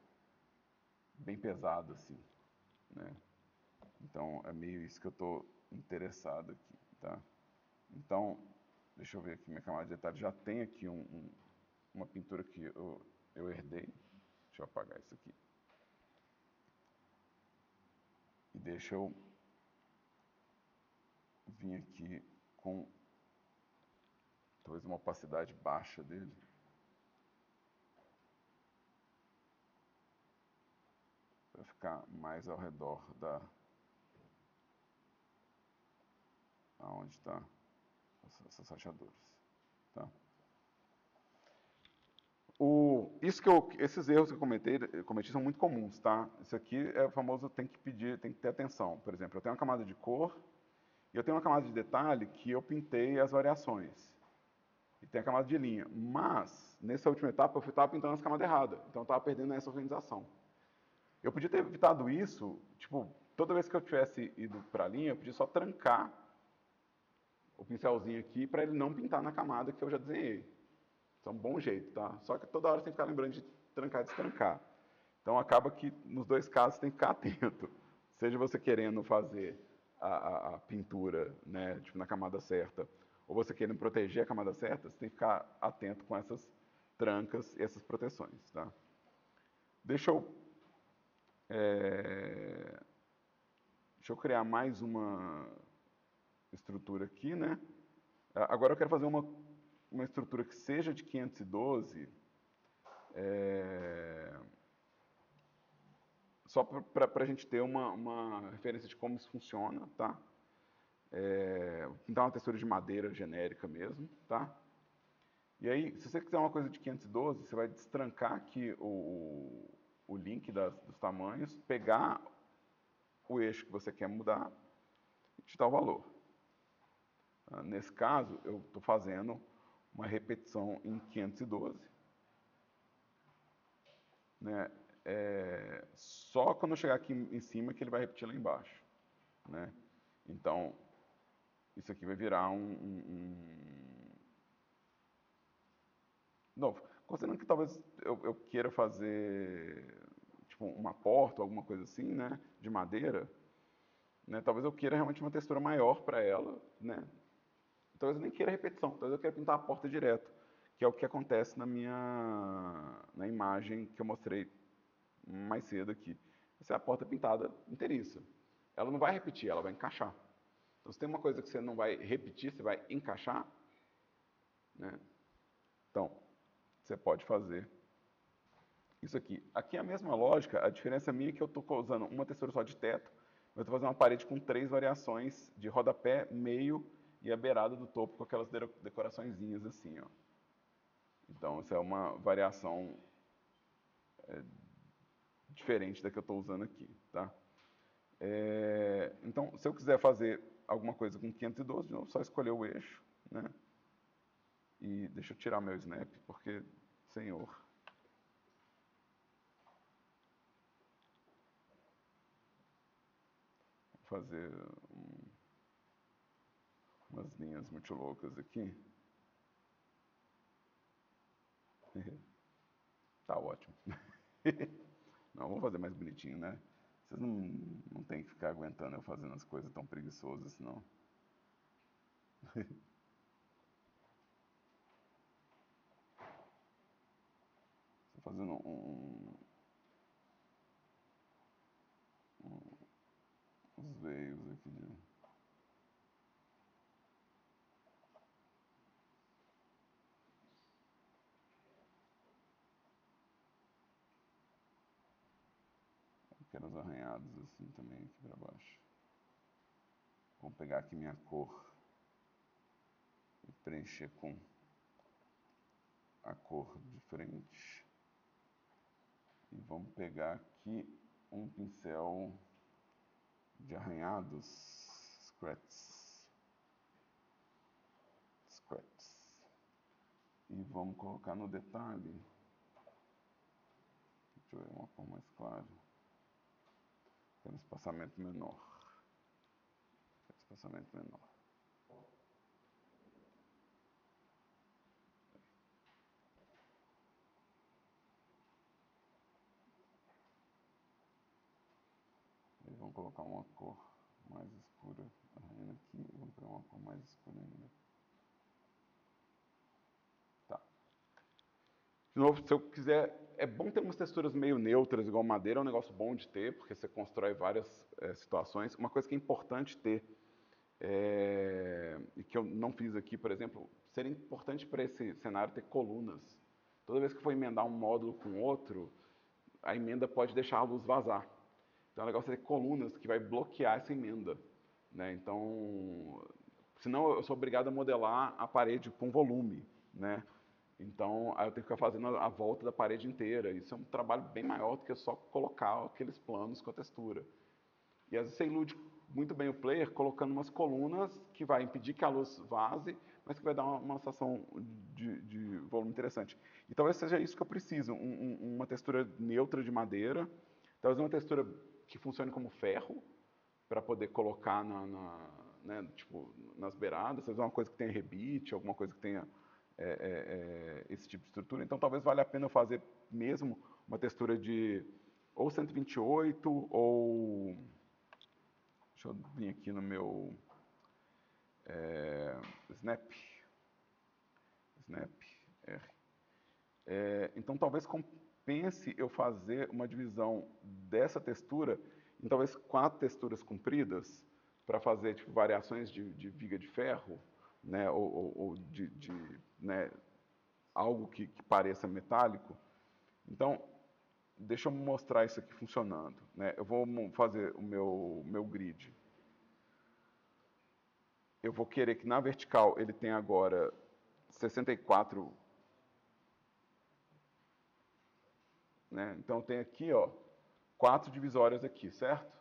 bem pesado, assim, né? Então, é meio isso que eu tô interessado aqui, tá? Então, deixa eu ver aqui minha camada de detalhe. Já tem aqui uma pintura que eu herdei. Deixa eu apagar isso aqui. E deixa eu vir aqui com talvez uma opacidade baixa dele. Para ficar mais ao redor da... aonde está essas rachaduras. Tá? Esses erros que eu cometi são muito comuns, tá? Isso aqui é o famoso tem que ter atenção. Por exemplo, eu tenho uma camada de cor e eu tenho uma camada de detalhe que eu pintei as variações. E tem a camada de linha. Mas, nessa última etapa, eu estava pintando as camadas erradas. Então eu estava perdendo essa organização. Eu podia ter evitado isso, tipo, toda vez que eu tivesse ido para a linha, eu podia só trancar o pincelzinho aqui para ele não pintar na camada que eu já desenhei. Isso é um bom jeito, tá? Só que toda hora você tem que ficar lembrando de trancar e destrancar. Então acaba que nos dois casos você tem que ficar atento. Seja você querendo fazer a pintura, né, tipo, na camada certa, ou você querendo proteger a camada certa, você tem que ficar atento com essas trancas e essas proteções, tá? Deixa eu, deixa eu criar mais uma estrutura aqui, né? Agora eu quero fazer uma estrutura que seja de 512, só para a gente ter uma referência de como isso funciona, tá? Vou pintar uma textura de madeira genérica mesmo, tá? E aí, se você quiser uma coisa de 512, você vai destrancar aqui o link dos tamanhos, pegar o eixo que você quer mudar e digitar o valor. Nesse caso, eu estou fazendo uma repetição em 512. Né? Só quando eu chegar aqui em cima que ele vai repetir lá embaixo. Né? Então, isso aqui vai virar Não, considerando que talvez eu queira fazer tipo uma porta, alguma coisa assim, né, de madeira, né, talvez eu queira realmente uma textura maior para ela, né, talvez eu nem queira repetição, talvez eu queira pintar a porta direto, que é o que acontece na imagem que eu mostrei mais cedo aqui. Essa é a porta pintada inteiriça. Ela não vai repetir, ela vai encaixar. Então, se tem uma coisa que você não vai repetir, você vai encaixar, né? Então, você pode fazer isso aqui. Aqui é a mesma lógica, a diferença minha é que eu estou usando uma textura só de teto, mas eu estou fazendo uma parede com 3 variações de rodapé, meio e a beirada do topo com aquelas decoraçõezinhas assim, ó. Então, essa é uma variação diferente da que eu estou usando aqui, tá? Então, se eu quiser fazer alguma coisa com 512, de novo, só escolher o eixo, né? E deixa eu tirar meu snap, porque, senhor... Vou fazer umas linhas muito loucas aqui. Tá ótimo. Não, vamos fazer mais bonitinho, né? Vocês não tem que ficar aguentando eu fazendo as coisas tão preguiçosas, senão. Estou fazendo uns veios aqui de... Pequenos arranhados assim também aqui para baixo. Vou pegar aqui minha cor e preencher com a cor de frente. E vamos pegar aqui um pincel de arranhados, scratches. E vamos colocar no detalhe. Deixa eu ver uma cor mais clara. Quero um espaçamento menor. Espaçamento menor. E vamos colocar uma cor mais escura arranhando aqui. E vamos pegar uma cor mais escura ainda. Tá. De novo, se eu quiser, é bom ter umas texturas meio neutras, igual madeira, é um negócio bom de ter, porque você constrói várias situações. Uma coisa que é importante ter, e que eu não fiz aqui, por exemplo, seria importante para esse cenário ter colunas. Toda vez que for emendar um módulo com outro, a emenda pode deixar a luz vazar. Então é legal você ter colunas que vai bloquear essa emenda. Né? Então, senão eu sou obrigado a modelar a parede com volume. Né? Então, aí eu tenho que ficar fazendo a volta da parede inteira. Isso é um trabalho bem maior do que só colocar aqueles planos com a textura. E às vezes você ilude muito bem o player colocando umas colunas que vai impedir que a luz vaze, mas que vai dar uma sensação de volume interessante. E talvez seja isso que eu preciso, uma textura neutra de madeira, talvez uma textura que funcione como ferro, para poder colocar né, tipo, nas beiradas, talvez uma coisa que tenha rebite, alguma coisa que tenha esse tipo de estrutura. Então talvez valha a pena eu fazer mesmo uma textura de ou 128 ou... Deixa eu vir aqui no meu Snap R. Então, talvez compense eu fazer uma divisão dessa textura em talvez 4 texturas compridas para fazer tipo, variações de viga de ferro, né, ou né, algo que pareça metálico. Então, deixa eu mostrar isso aqui funcionando. Né? Eu vou fazer o meu grid. Eu vou querer que na vertical ele tenha agora 64. Né? Então eu tenho aqui, ó, 4 divisórias aqui, certo?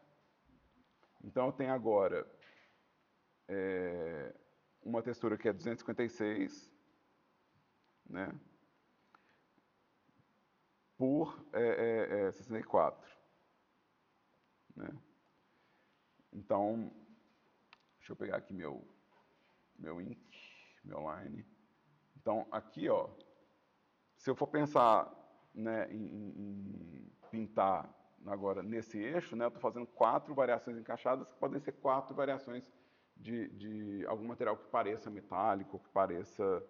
Então eu tenho agora uma textura que é 256, né? Por 64. Né? Então, deixa eu pegar aqui meu ink, meu line. Então, aqui, ó, se eu for pensar, né, em pintar agora nesse eixo, né, eu estou fazendo 4 variações encaixadas, que podem ser 4 variações de algum material que pareça metálico, que pareça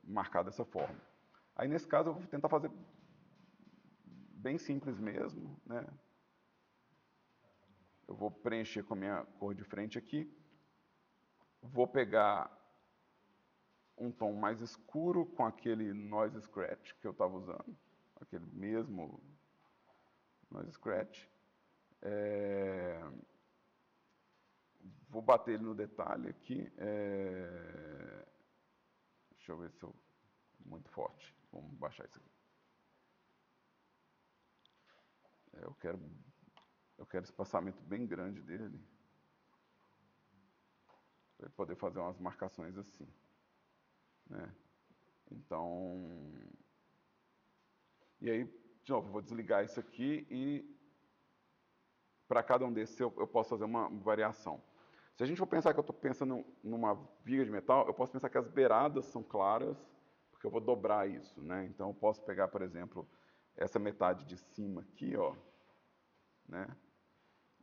marcado dessa forma. Aí, nesse caso, eu vou tentar fazer bem simples mesmo, né? Eu vou preencher com a minha cor de frente aqui. Vou pegar um tom mais escuro com aquele noise scratch que eu estava usando, aquele mesmo noise scratch. Vou bater ele no detalhe aqui. Deixa eu ver se eu... Muito forte. Vamos baixar isso aqui. Eu quero espaçamento bem grande dele. Para ele poder fazer umas marcações assim. Né? Então... E aí, de novo, eu vou desligar isso aqui e para cada um desses eu posso fazer uma variação. Se a gente for pensar que eu estou pensando numa viga de metal, eu posso pensar que as beiradas são claras, porque eu vou dobrar isso, né? Então eu posso pegar, por exemplo, essa metade de cima aqui, ó, né?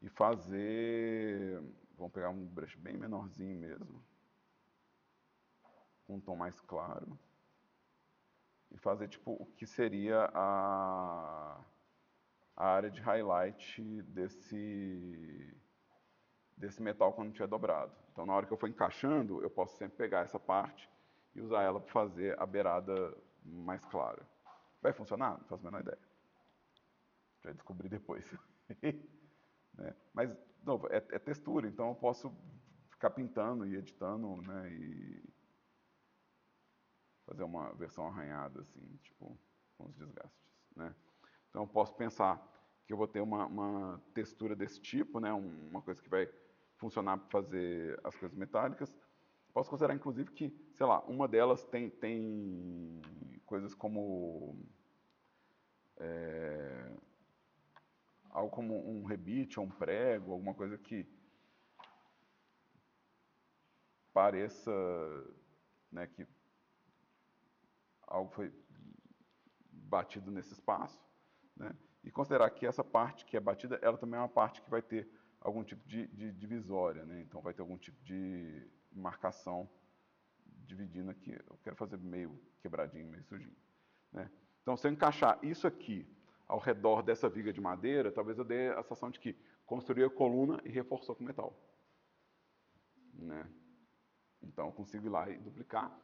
E fazer, vamos pegar um brush bem menorzinho mesmo, com um tom mais claro, e fazer tipo o que seria a área de highlight desse metal quando tiver dobrado. Então, na hora que eu for encaixando, eu posso sempre pegar essa parte e usar ela para fazer a beirada mais clara. Vai funcionar? Não faço a menor ideia. Já descobri depois. Né? Mas, de novo, é textura, então eu posso ficar pintando e editando, né? E fazer uma versão arranhada, assim, tipo, com os desgastes, né? Então, eu posso pensar que eu vou ter uma textura desse tipo, né? Uma coisa que vai funcionar para fazer as coisas metálicas. Posso considerar, inclusive, que, sei lá, uma delas tem coisas como algo como um rebite ou um prego, alguma coisa que pareça, né, que algo foi batido nesse espaço, né? E considerar que essa parte que é batida, ela também é uma parte que vai ter algum tipo de divisória, né? Então vai ter algum tipo de marcação dividindo aqui. Eu quero fazer meio quebradinho, meio sujinho, né? Então, se eu encaixar isso aqui ao redor dessa viga de madeira, talvez eu dê a sensação de que construiu a coluna e reforçou com metal, né? Então, eu consigo ir lá e duplicar.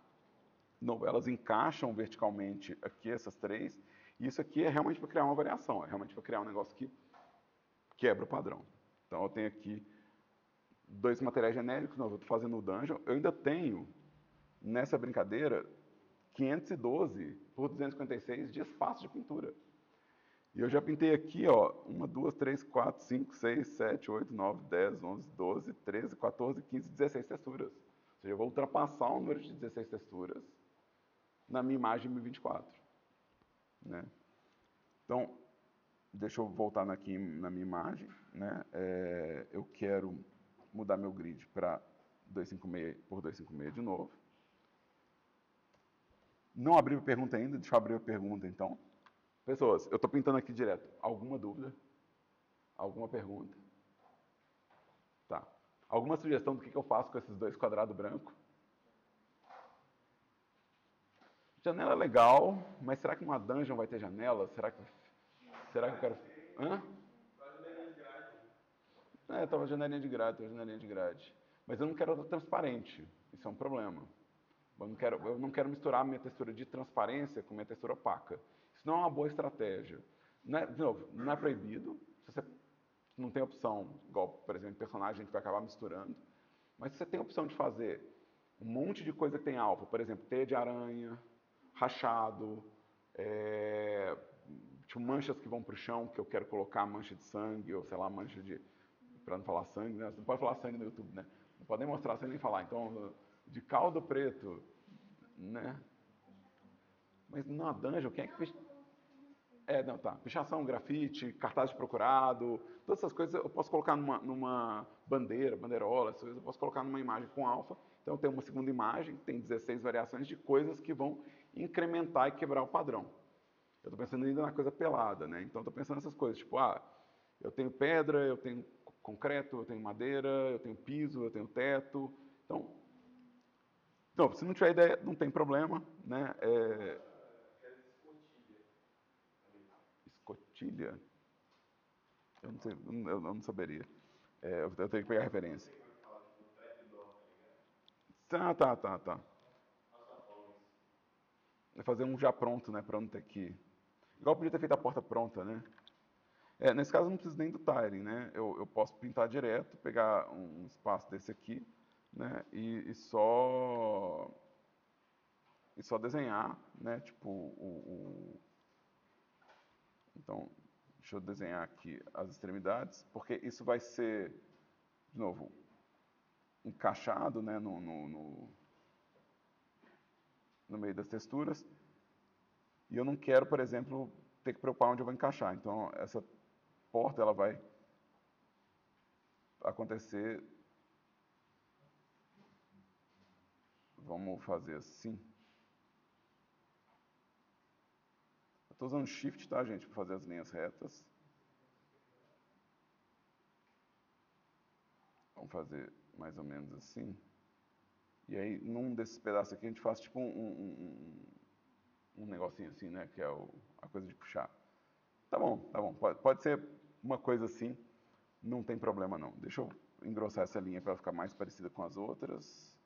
Não, elas encaixam verticalmente aqui, essas 3, e isso aqui é realmente para criar uma variação, é realmente para criar um negócio que quebra o padrão. Então, eu tenho aqui 2 materiais genéricos, não, eu estou fazendo o dungeon, eu ainda tenho, nessa brincadeira, 512 por 256 de espaço de pintura. E eu já pintei aqui, ó, 1, 2, 3, 4, 5, 6, 7, 8, 9, 10, 11, 12, 13, 14, 15, 16 texturas. Ou seja, eu vou ultrapassar o número de 16 texturas na minha imagem 1024. Né? Então, deixa eu voltar aqui na minha imagem. Né? Eu quero mudar meu grid para 256 por 256 de novo. Não abri a pergunta ainda, deixa eu abrir a pergunta então. Pessoas, eu estou pintando aqui direto. Alguma dúvida? Alguma pergunta? Tá. Alguma sugestão do que eu faço com esses 2 quadrados brancos? Janela é legal, mas será que uma dungeon vai ter janela? Será que eu quero... Hã? É, tava janelinha de grade. Mas eu não quero ela transparente, isso é um problema. Eu não quero misturar minha textura de transparência com minha textura opaca. Isso não é uma boa estratégia. De novo, não é proibido. Se você não tem opção, igual, por exemplo, personagem, a gente vai acabar misturando. Mas se você tem a opção de fazer um monte de coisa que tem alfa, por exemplo, teia de aranha, rachado, é, tipo, manchas que vão para o chão, que eu quero colocar mancha de sangue, ou sei lá, mancha de... Para não falar sangue, né? Você não pode falar sangue no YouTube, né? Não pode nem mostrar sangue nem falar. Então, de caldo preto, né? Mas na dungeon, quem é que... Não, tá. Pichação, grafite, cartaz de procurado, todas essas coisas eu posso colocar numa bandeira, bandeirola, essas coisas eu posso colocar numa imagem com alfa. Então eu tenho uma segunda imagem, tem 16 variações de coisas que vão incrementar e quebrar o padrão. Eu estou pensando ainda na coisa pelada, né? Então eu estou pensando nessas coisas, tipo, eu tenho pedra, eu tenho concreto, eu tenho madeira, eu tenho piso, eu tenho teto. Então, se não tiver ideia, não tem problema, né? Escotilha? Eu não sei, eu não saberia. Eu tenho que pegar a referência. Tá. É fazer um já pronto, né? Pra não ter que... Igual podia ter feito a porta pronta, né? Nesse caso eu não preciso nem do tiling, né? Eu posso pintar direto, pegar um espaço desse aqui, né? E só desenhar, né? Tipo, então, deixa eu desenhar aqui as extremidades, porque isso vai ser, de novo, encaixado, né? No meio das texturas. E eu não quero, por exemplo, ter que preocupar onde eu vou encaixar. Então, essa porta ela vai acontecer. Vamos fazer assim. Eu estou usando Shift, tá, gente, para fazer as linhas retas. Vamos fazer mais ou menos assim. E aí, num desses pedaços aqui, a gente faz tipo um negocinho assim, né? Que é a coisa de puxar. Tá bom. Pode ser uma coisa assim. Não tem problema não. Deixa eu engrossar essa linha para ela ficar mais parecida com as outras.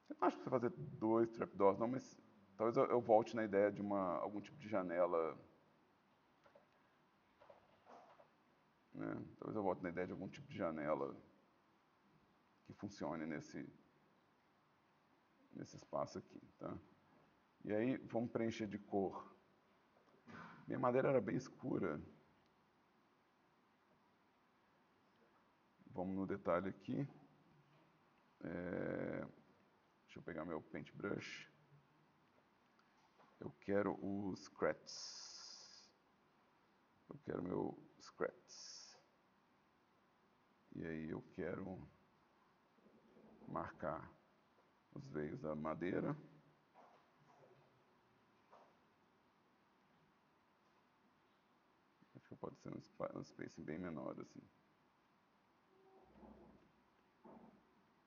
Eu não acho que você fazer 2 trapdoors não, mas talvez eu volte na ideia de algum tipo de janela, né? Talvez eu volte na ideia de algum tipo de janela que funcione nesse espaço aqui, tá? E aí vamos preencher de cor. Minha madeira era bem escura. Vamos no detalhe aqui. Deixa eu pegar meu paintbrush. Eu quero os scratches. Eu quero meu scratch. E aí eu quero marcar os veios da madeira. Acho que pode ser um spacing bem menor assim.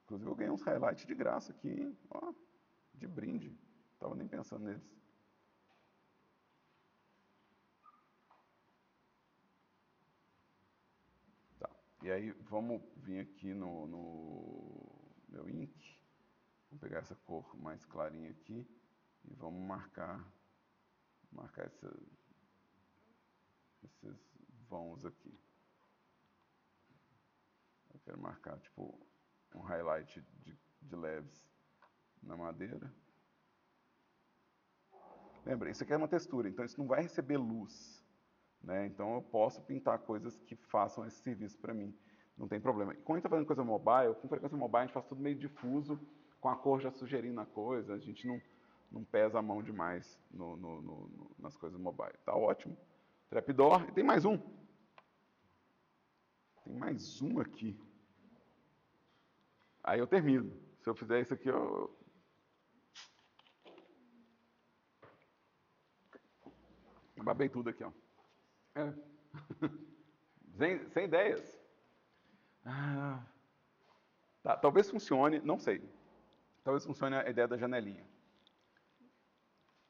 Inclusive eu ganhei uns highlights de graça aqui, hein? Ó, de brinde. Tava nem pensando neles. Tá. E aí vamos vir aqui no meu ink. Vamos pegar essa cor mais clarinha aqui e vamos marcar esses vãos aqui. Eu quero marcar tipo um highlight de leves na madeira. Lembra, isso aqui é uma textura, então isso não vai receber luz, né? Então eu posso pintar coisas que façam esse serviço para mim, não tem problema. E quando a gente está fazendo coisa mobile, com frequência mobile a gente faz tudo meio difuso, com a cor já sugerindo a coisa, a gente não pesa a mão demais nas coisas mobile. Tá ótimo. Trapdoor, e tem mais um. Tem mais um aqui. Aí eu termino. Se eu fizer isso aqui, eu babei tudo aqui, ó. É. Sem ideias. Tá, talvez funcione, não sei. Talvez funcione a ideia da janelinha.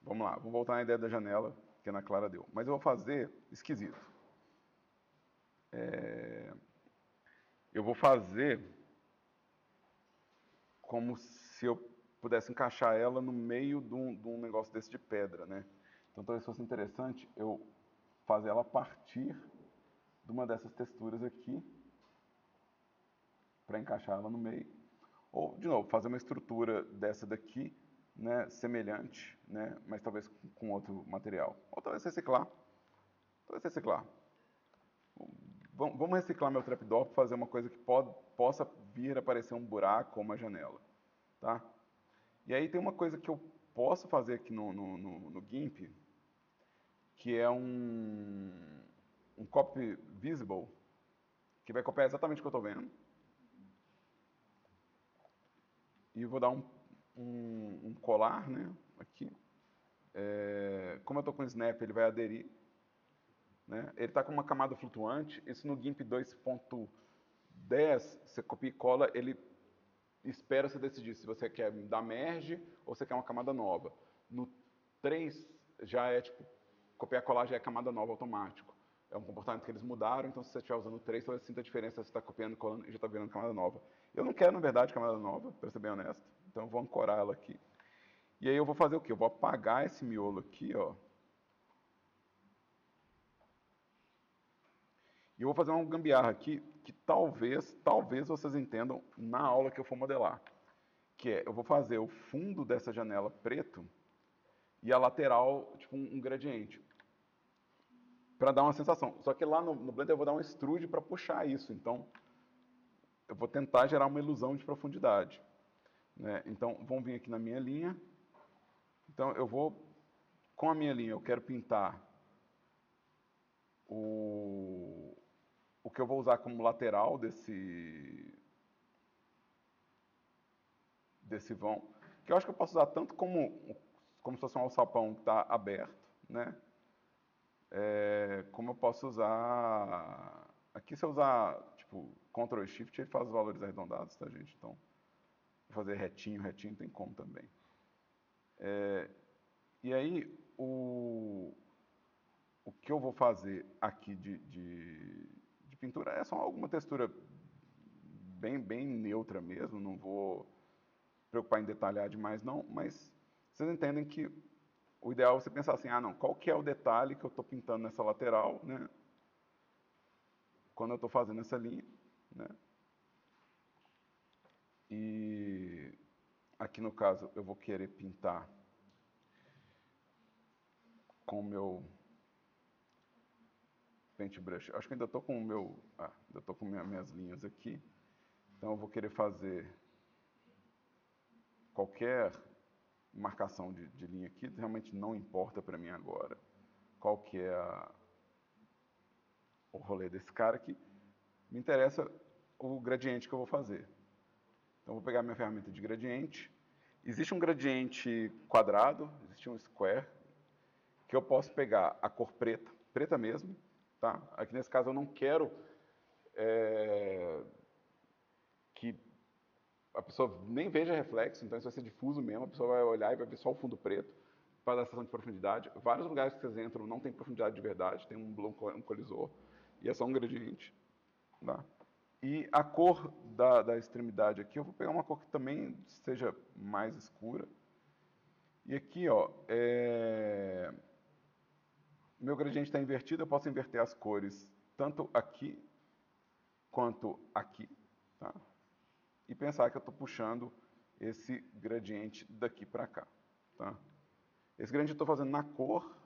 Vamos lá, vou voltar na ideia da janela que a Ana Clara deu. Mas eu vou fazer esquisito. Eu vou fazer como se eu pudesse encaixar ela no meio de um negócio desse de pedra, né? Então talvez fosse interessante eu fazer ela a partir de uma dessas texturas aqui para encaixar ela no meio. Ou, de novo, fazer uma estrutura dessa daqui, né, semelhante, né, mas talvez com outro material. Ou talvez reciclar. Talvez reciclar. Vamos reciclar meu trapdoor para fazer uma coisa que possa vir a aparecer um buraco ou uma janela. Tá? E aí tem uma coisa que eu posso fazer aqui no GIMP, que é um copy visible, que vai copiar exatamente o que eu estou vendo. E vou dar um colar, né, aqui. Como eu estou com o snap, ele vai aderir. Né? Ele está com uma camada flutuante. Isso no GIMP 2.10, você copia e cola, ele espera você decidir se você quer dar merge ou você quer uma camada nova. No 3 já é tipo, copiar e colar já é camada nova automático. É um comportamento que eles mudaram, então se você estiver usando o 3, você sinta a diferença se você está copiando e colando e já está virando camada nova. Eu não quero, na verdade, camada nova, para ser bem honesto. Então eu vou ancorar ela aqui. E aí eu vou fazer o quê? Eu vou apagar esse miolo aqui, ó. E eu vou fazer uma gambiarra aqui que talvez vocês entendam na aula que eu for modelar. Que é, eu vou fazer o fundo dessa janela preto e a lateral, tipo um gradiente. Para dar uma sensação. Só que lá no Blender eu vou dar um extrude para puxar isso. Então, eu vou tentar gerar uma ilusão de profundidade. Né? Então, vamos vir aqui na minha linha. Então, eu vou, com a minha linha, eu quero pintar o que eu vou usar como lateral desse vão, que eu acho que eu posso usar tanto como se fosse um alçapão que está aberto, né? Como eu posso usar... Aqui se eu usar, tipo, Ctrl e Shift, ele faz os valores arredondados, tá, gente? Então, vou fazer retinho tem como também. E aí, o que eu vou fazer aqui de pintura é só alguma textura bem neutra mesmo, não vou preocupar em detalhar demais não, mas vocês entendem que o ideal é você pensar assim, ah não, qual que é o detalhe que eu estou pintando nessa lateral, né? Quando eu estou fazendo essa linha, né? E aqui no caso eu vou querer pintar com o meu paintbrush. Acho que ainda estou com o meu, ainda estou com minhas linhas aqui. Então eu vou querer fazer qualquer marcação de linha aqui, realmente não importa para mim agora qual que é o rolê desse cara aqui. Me interessa o gradiente que eu vou fazer. Então eu vou pegar minha ferramenta de gradiente. Existe um gradiente quadrado, existe um square, que eu posso pegar a cor preta, preta mesmo, tá? Aqui nesse caso eu não quero que a pessoa nem veja reflexo, então isso vai ser difuso mesmo, a pessoa vai olhar e vai ver só o fundo preto, para dar a sensação de profundidade. Vários lugares que vocês entram não tem profundidade de verdade, tem um colisor, e é só um gradiente. Tá? E a cor da extremidade aqui, eu vou pegar uma cor que também seja mais escura. E aqui, ó, meu gradiente está invertido, eu posso inverter as cores tanto aqui quanto aqui. Tá? E pensar que eu estou puxando esse gradiente daqui para cá. Tá? Esse gradiente eu estou fazendo na cor,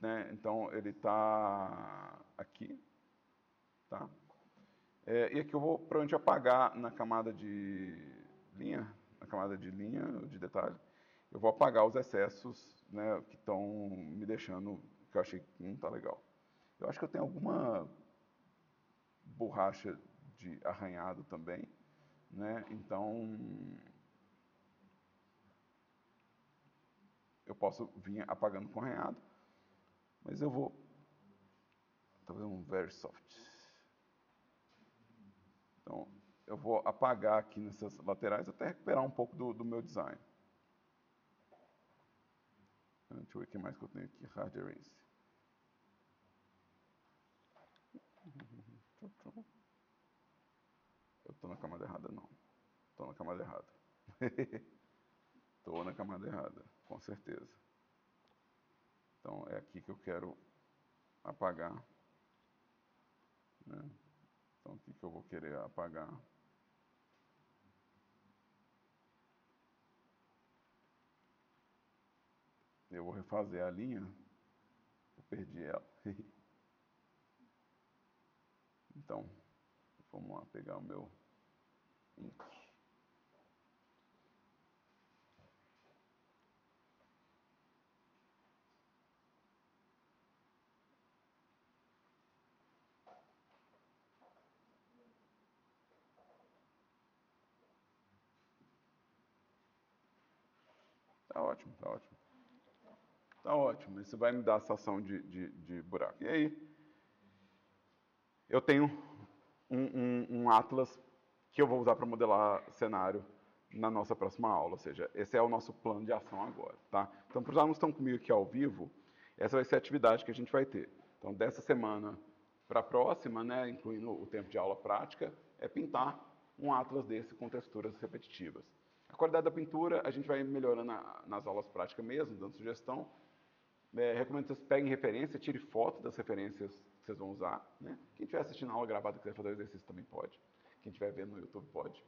né? Então ele está aqui. Tá? E aqui eu vou provavelmente apagar na camada de linha, de detalhe, eu vou apagar os excessos, né, que estão me deixando, que eu achei que não está legal. Eu acho que eu tenho alguma borracha de arranhado também, né, então eu posso vir apagando com arranhado, mas eu vou talvez um very soft. Então eu vou apagar aqui nessas laterais até recuperar um pouco do meu design. Deixa eu ver o que mais que eu tenho aqui. Hard Erase. Eu estou na camada errada, não. Estou na camada errada. Estou na camada errada, com certeza. Então, é aqui que eu quero apagar. Né? Então, aqui que eu vou querer apagar. Eu vou refazer a linha. Eu perdi ela. Então, vamos lá pegar o meu ink. Tá ótimo, tá ótimo. Tá ótimo, isso vai me dar a sensação de buraco. E aí, eu tenho um atlas que eu vou usar para modelar cenário na nossa próxima aula, ou seja, esse é o nosso plano de ação agora, tá? Então, para os alunos que estão comigo aqui ao vivo, essa vai ser a atividade que a gente vai ter. Então, dessa semana para a próxima, né, incluindo o tempo de aula prática, é pintar um atlas desse com texturas repetitivas. A qualidade da pintura a gente vai melhorando nas aulas práticas mesmo, dando sugestão. Recomendo que vocês peguem referência, tire foto das referências que vocês vão usar. Né? Quem estiver assistindo a aula gravada e quiser fazer o exercício também pode. Quem estiver vendo no YouTube pode.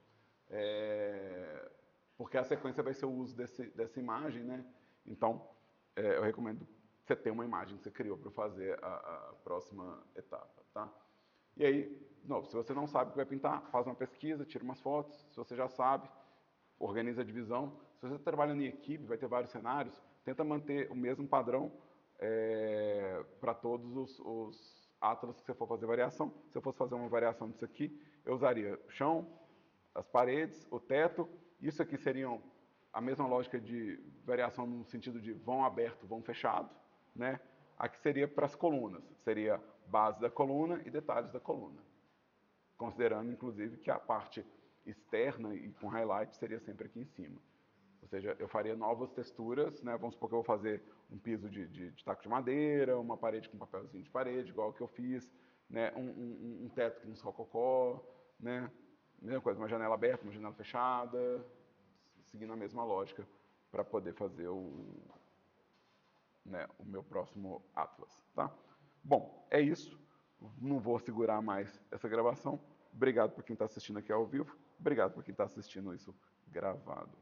Porque a sequência vai ser o uso dessa imagem, né? Então, eu recomendo que você tenha uma imagem que você criou para fazer a próxima etapa, tá? E aí, de novo, se você não sabe o que vai pintar, faz uma pesquisa, tira umas fotos. Se você já sabe, organiza a divisão. Se você está trabalhando em equipe, vai ter vários cenários, tenta manter o mesmo padrão para todos os atlas que você for fazer variação. Se eu fosse fazer uma variação disso aqui, eu usaria o chão, as paredes, o teto. Isso aqui seriam a mesma lógica de variação no sentido de vão aberto, vão fechado. Né? Aqui seria para as colunas, seria base da coluna e detalhes da coluna. Considerando, inclusive, que a parte externa e com highlight seria sempre aqui em cima. Ou seja, eu faria novas texturas, né? Vamos supor que eu vou fazer um piso de taco de madeira, uma parede com papelzinho de parede, igual o que eu fiz, né? Um teto com uns rococó, né? Mesma coisa, uma janela aberta, uma janela fechada, seguindo a mesma lógica para poder fazer né, o meu próximo Atlas, tá? Bom, é isso. Não vou segurar mais essa gravação. Obrigado por quem está assistindo aqui ao vivo. Obrigado por quem está assistindo isso gravado.